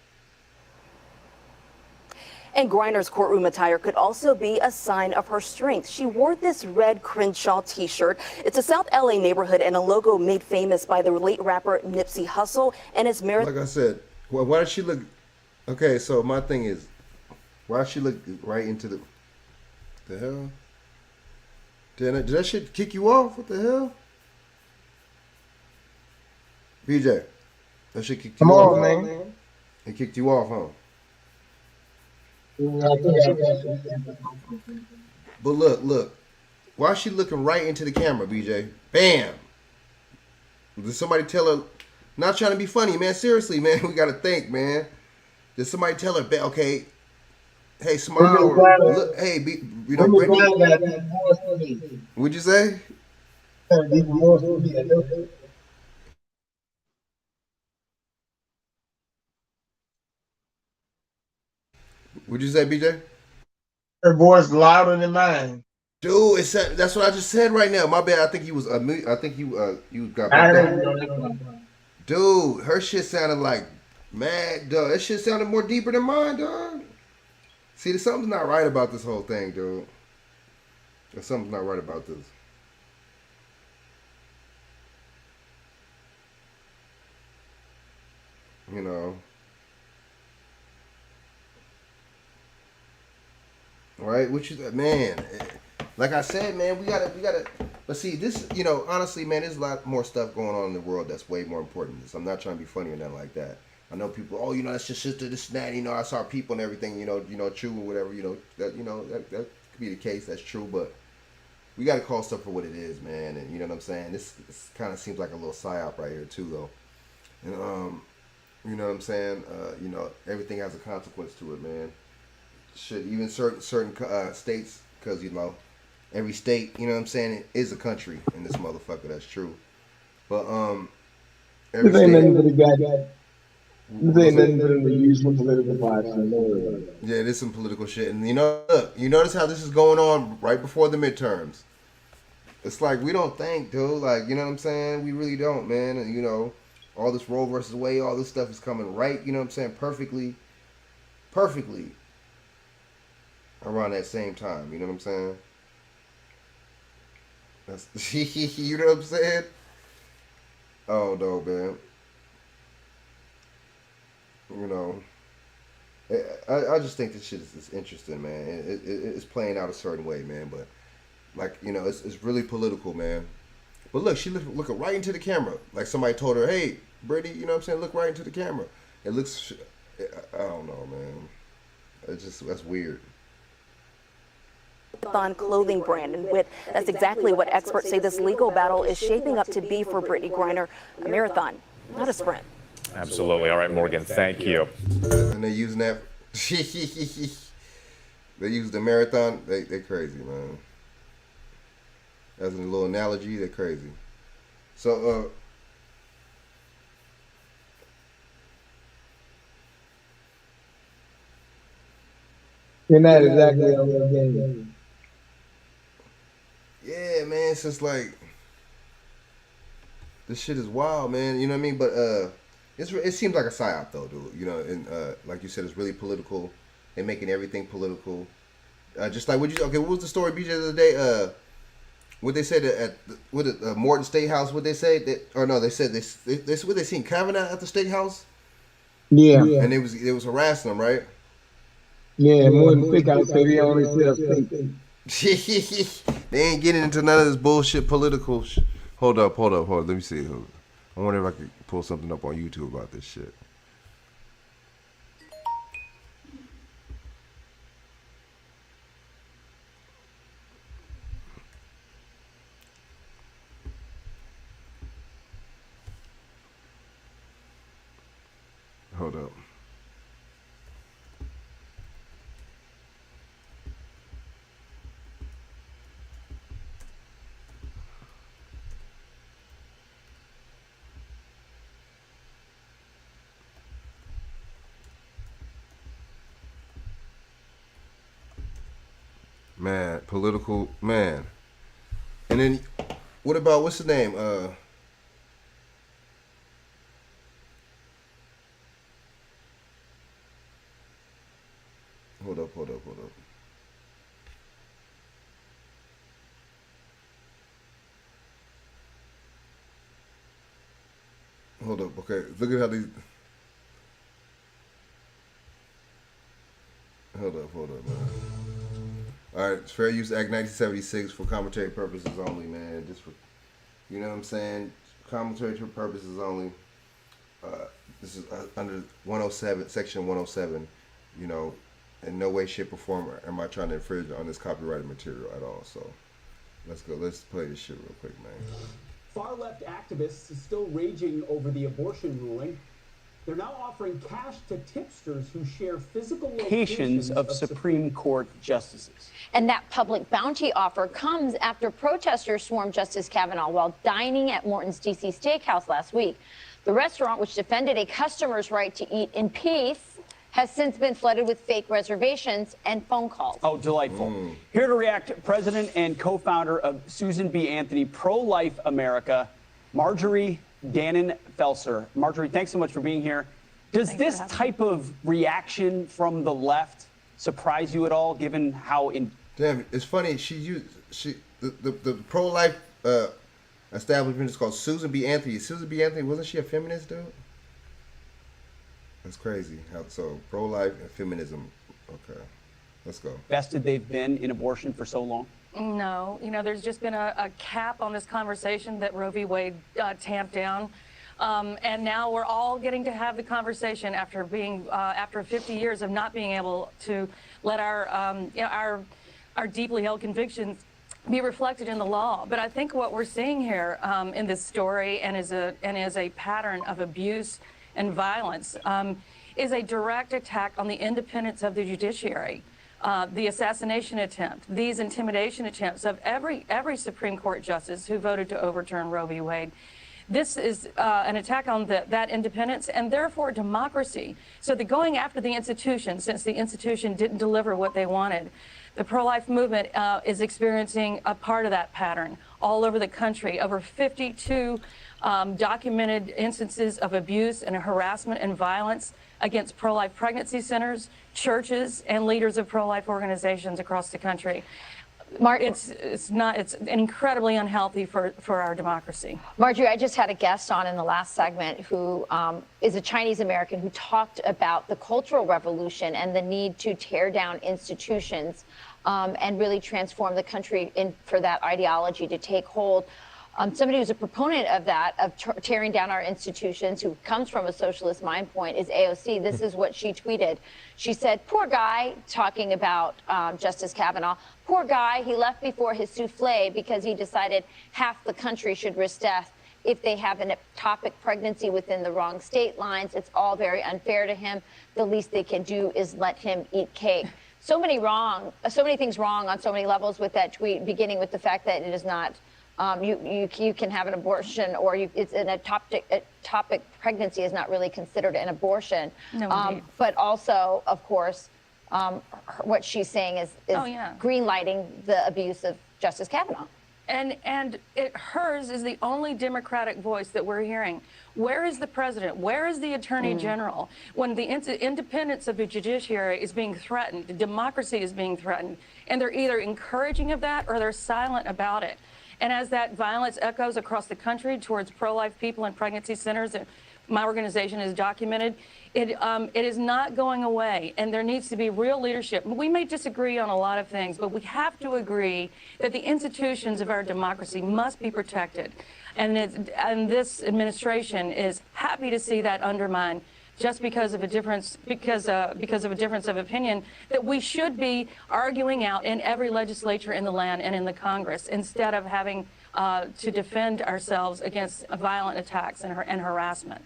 And Griner's courtroom attire could also be a sign of her strength. She wore this red Crenshaw t-shirt. It's a South LA neighborhood and a logo made famous by the late rapper Nipsey Hussle and his marathon. Like I said, why does she look? Okay, so my thing is, why does she look right into the hell? Did that shit kick you off? What the hell? BJ, that shit kicked you off. Come on, man. It kicked you off, huh? But look. Why is she looking right into the camera, BJ? Bam! Did somebody tell her? Not trying to be funny, man. Seriously, man. We gotta think, man. Did somebody tell her, okay, hey, smile. Look, hey, you know, Brittany. What'd you say? What'd you say, BJ? Her voice louder than mine. Dude, that's what I just said right now. My bad. I think you got. Dude, her shit sounded like mad, dog. That shit sounded more deeper than mine, dog. See, there's something's not right about this whole thing, dude. There's something not right about this. You know. Right? Which is, man, like I said, man, we gotta, but see, this, you know, honestly, man, there's a lot more stuff going on in the world that's way more important than this. I'm not trying to be funny or nothing like that. I know people, oh, you know, that's just sister, this and that, you know, I saw people and everything, you know, true or whatever, that could be the case, that's true, but we got to call stuff for what it is, man, and you know what I'm saying? This kind of seems like a little psyop right here, too, though, and, you know what I'm saying? You know, everything has a consequence to it, man. Should even certain states, because, you know, every state, you know what I'm saying, it is a country in this motherfucker, that's true, but, every This ain't state, nothing but a guy. This ain't nothing but a usual political vibes. yeah, there's some political shit. And you know, look, you notice how this is going on right before the midterms. It's like, we don't think, dude. Like, you know what I'm saying? We really don't, man. And, you know, all this Roe versus Wade, all this stuff is coming right, you know what I'm saying, perfectly around that same time. You know what I'm saying? That's, you know what I'm saying? Oh, no, man. You know, I just think this shit is interesting, man. It's playing out a certain way, man. But, like, you know, it's really political, man. But look, she looking right into the camera. Like somebody told her, hey, Brittany, you know what I'm saying? Look right into the camera. It looks, I don't know, man. That's weird. Marathon clothing brand, and that's exactly what experts say this legal battle is shaping up to be for Brittany Griner, a marathon, not a sprint. Absolutely. All right, Morgan, thank you. And they're using that. They use the marathon. They crazy, man. As a little analogy, they're crazy. So, You're not exactly on the game. yeah, man, it's just like, this shit is wild, man. You know what I mean? But it seems like a psyop, though, dude. You know, and like you said, it's really political. They're making everything political. Just like, what was the story, BJ, the other day? What they said at Morton State House? What they say? They said what they seen Kavanaugh at the State House. Yeah. And it was harassing them, right? Yeah, more than thick out, so they only sell steak. They ain't getting into none of this bullshit political. Hold up. Let me see. I wonder if I could pull something up on YouTube about this shit. Hold up. Man, political man. And then what about what's the name? Hold up. Hold up. Okay, look at how these. Hold up, man. All right, it's Fair Use Act 1976 for commentary purposes only, man. Just for, you know what I'm saying? Commentary purposes only. This is under 107, section 107. You know, in no way, shape, or form am I trying to infringe on this copyrighted material at all. So, let's go. Let's play this shit real quick, man. Far-left activists are still raging over the abortion ruling. They're now offering cash to tipsters who share physical locations of Supreme Court justices. And that public bounty offer comes after protesters swarmed Justice Kavanaugh while dining at Morton's D.C. Steakhouse last week. The restaurant, which defended a customer's right to eat in peace, has since been flooded with fake reservations and phone calls. Oh, delightful. Here to react, president and co-founder of Susan B. Anthony Pro-Life America, Marjorie Gannon-Felser. Marjorie, thanks so much for being here. Does this type of reaction from the left surprise you at all, given how Damn, it's funny. The pro-life establishment is called Susan B. Anthony. Susan B. Anthony, wasn't she a feminist, dude? That's crazy. So pro-life and feminism. Okay, let's go. invested they've been in abortion for so long? No, there's just been a cap on this conversation that Roe v. Wade tamped down. And now we're all getting to have the conversation after 50 years of not being able to let our deeply held convictions be reflected in the law. But I think what we're seeing here in this story and is a pattern of abuse and violence is a direct attack on the independence of the judiciary. The assassination attempt, these intimidation attempts of every Supreme Court justice who voted to overturn Roe v. Wade. This is an attack on that independence and therefore democracy. So they're going after the institution since the institution didn't deliver what they wanted. The pro-life movement is experiencing a part of that pattern all over the country. Over 52 documented instances of abuse and harassment and violence against pro-life pregnancy centers, churches, and leaders of pro-life organizations across the country. It's incredibly unhealthy for our democracy. Marjorie, I just had a guest on in the last segment who is a Chinese American who talked about the Cultural Revolution and the need to tear down institutions and really transform the country for that ideology to take hold. Somebody who's a proponent of that, of tearing down our institutions, who comes from a socialist mind point, is AOC. This is what she tweeted. She said, "Poor guy," talking about Justice Kavanaugh, "poor guy, he left before his souffle because he decided half the country should risk death if they have an ectopic pregnancy within the wrong state lines. It's all very unfair to him. The least they can do is let him eat cake." So many things wrong on so many levels with that tweet, beginning with the fact that it is not you can have an abortion, or it's an ectopic pregnancy is not really considered an abortion. No, but also, of course, what she's saying is greenlighting the abuse of Justice Kavanaugh. And hers is the only Democratic voice that we're hearing. Where is the president? Where is the attorney general? When the independence of the judiciary is being threatened, the democracy is being threatened, and they're either encouraging of that or they're silent about it. And as that violence echoes across the country towards pro-life people in pregnancy centers, and my organization has documented, it is not going away, and there needs to be real leadership. We may disagree on a lot of things, but we have to agree that the institutions of our democracy must be protected. And this administration is happy to see that undermined just because of a difference, because of a difference of opinion that we should be arguing out in every legislature in the land and in the Congress, instead of having to defend ourselves against violent attacks and harassment.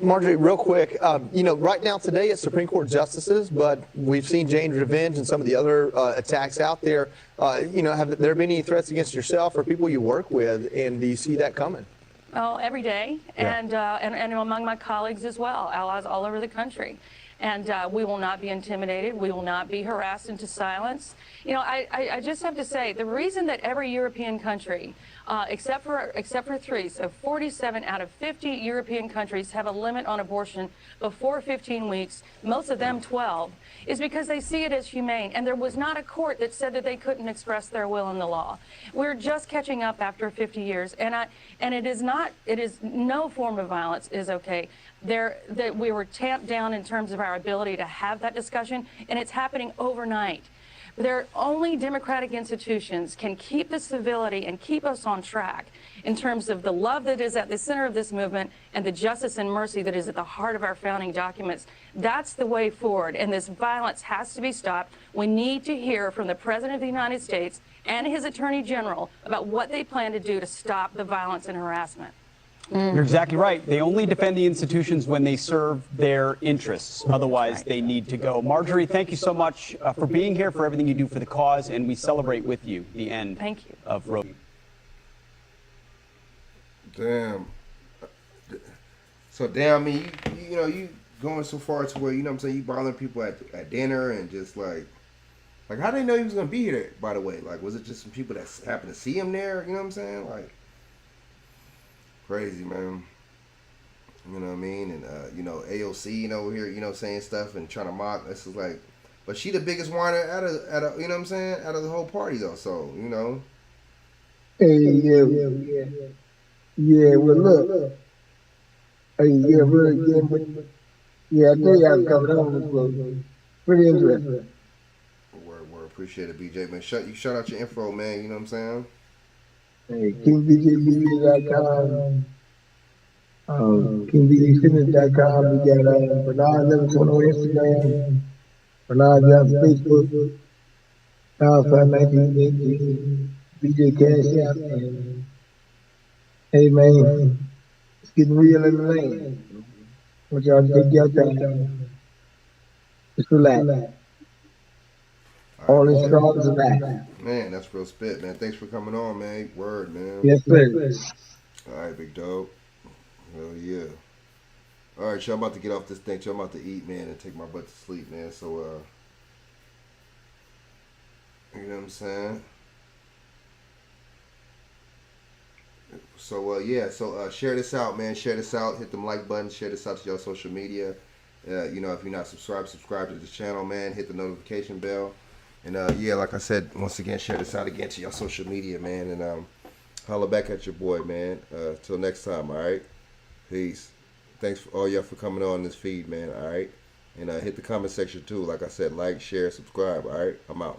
Marjorie, real quick, right now today it's Supreme Court justices, but we've seen Jane's Revenge and some of the other attacks out there. Have there been any threats against yourself or people you work with, and do you see that coming? Oh, every day, Yeah. and among my colleagues as well, allies all over the country. And we will not be intimidated. We will not be harassed into silence. I just have to say, the reason that every European country, except for 3, so 47 out of 50 European countries have a limit on abortion before 15 weeks, most of them 12, is because they see it as humane. And there was not a court that said that they couldn't express their will in the law. We're just catching up after 50 years, and it is no form of violence is okay. That we were tamped down in terms of our ability to have that discussion, and it's happening overnight. Only democratic institutions can keep the civility and keep us on track in terms of the love that is at the center of this movement and the justice and mercy that is at the heart of our founding documents. That's the way forward, and this violence has to be stopped. We need to hear from the President of the United States and his Attorney General about what they plan to do to stop the violence and harassment. You're exactly right. They only defend the institutions when they serve their interests. Otherwise, they need to go. Marjorie, thank you so much for being here, for everything you do for the cause, and we celebrate with you the end of Roe. Damn. So damn, I mean, you going so far to where, you bothering people at dinner and just like how they know he was gonna be here? By the way, like, was it just some people that happened to see him there? You know what I'm saying? Like, crazy, man. You know what I mean? And AOC, over here, saying stuff and trying to mock. This is like, but she the biggest whiner out of you know what I'm saying, out of the whole party though. So Hey, yeah. Well, look. Hey, yeah, I tell you, I was coming on this one. Pretty interesting. Word. Appreciate it, BJ, man. Shout out your info, man. You know what I'm saying? Hey, KingBJmedia.com, KingBJFitness.com. We got Bernard Livingston on Instagram, Bernard Johnson Facebook, Power519, BJ Cash App, and hey, man, it's getting real in the lane. I want y'all to take your time. Just relax. All this strong is back. Man, that's real spit, man. Thanks for coming on, man. Word, man. Yes, sir. All right, big dog. Hell yeah. All right, y'all, I'm about to get off this thing. I'm about to eat, man, and take my butt to sleep, man. So, you know what I'm saying? So, share this out, man. Share this out. Hit them like buttons. Share this out to your social media. If you're not subscribed to this channel, man. Hit the notification bell. And like I said, once again, share this out again to your social media, man. And holler back at your boy, man. Till next time, all right? Peace. Thanks for all y'all for coming on this feed, man, all right? And hit the comment section too. Like I said, like, share, subscribe, all right? I'm out.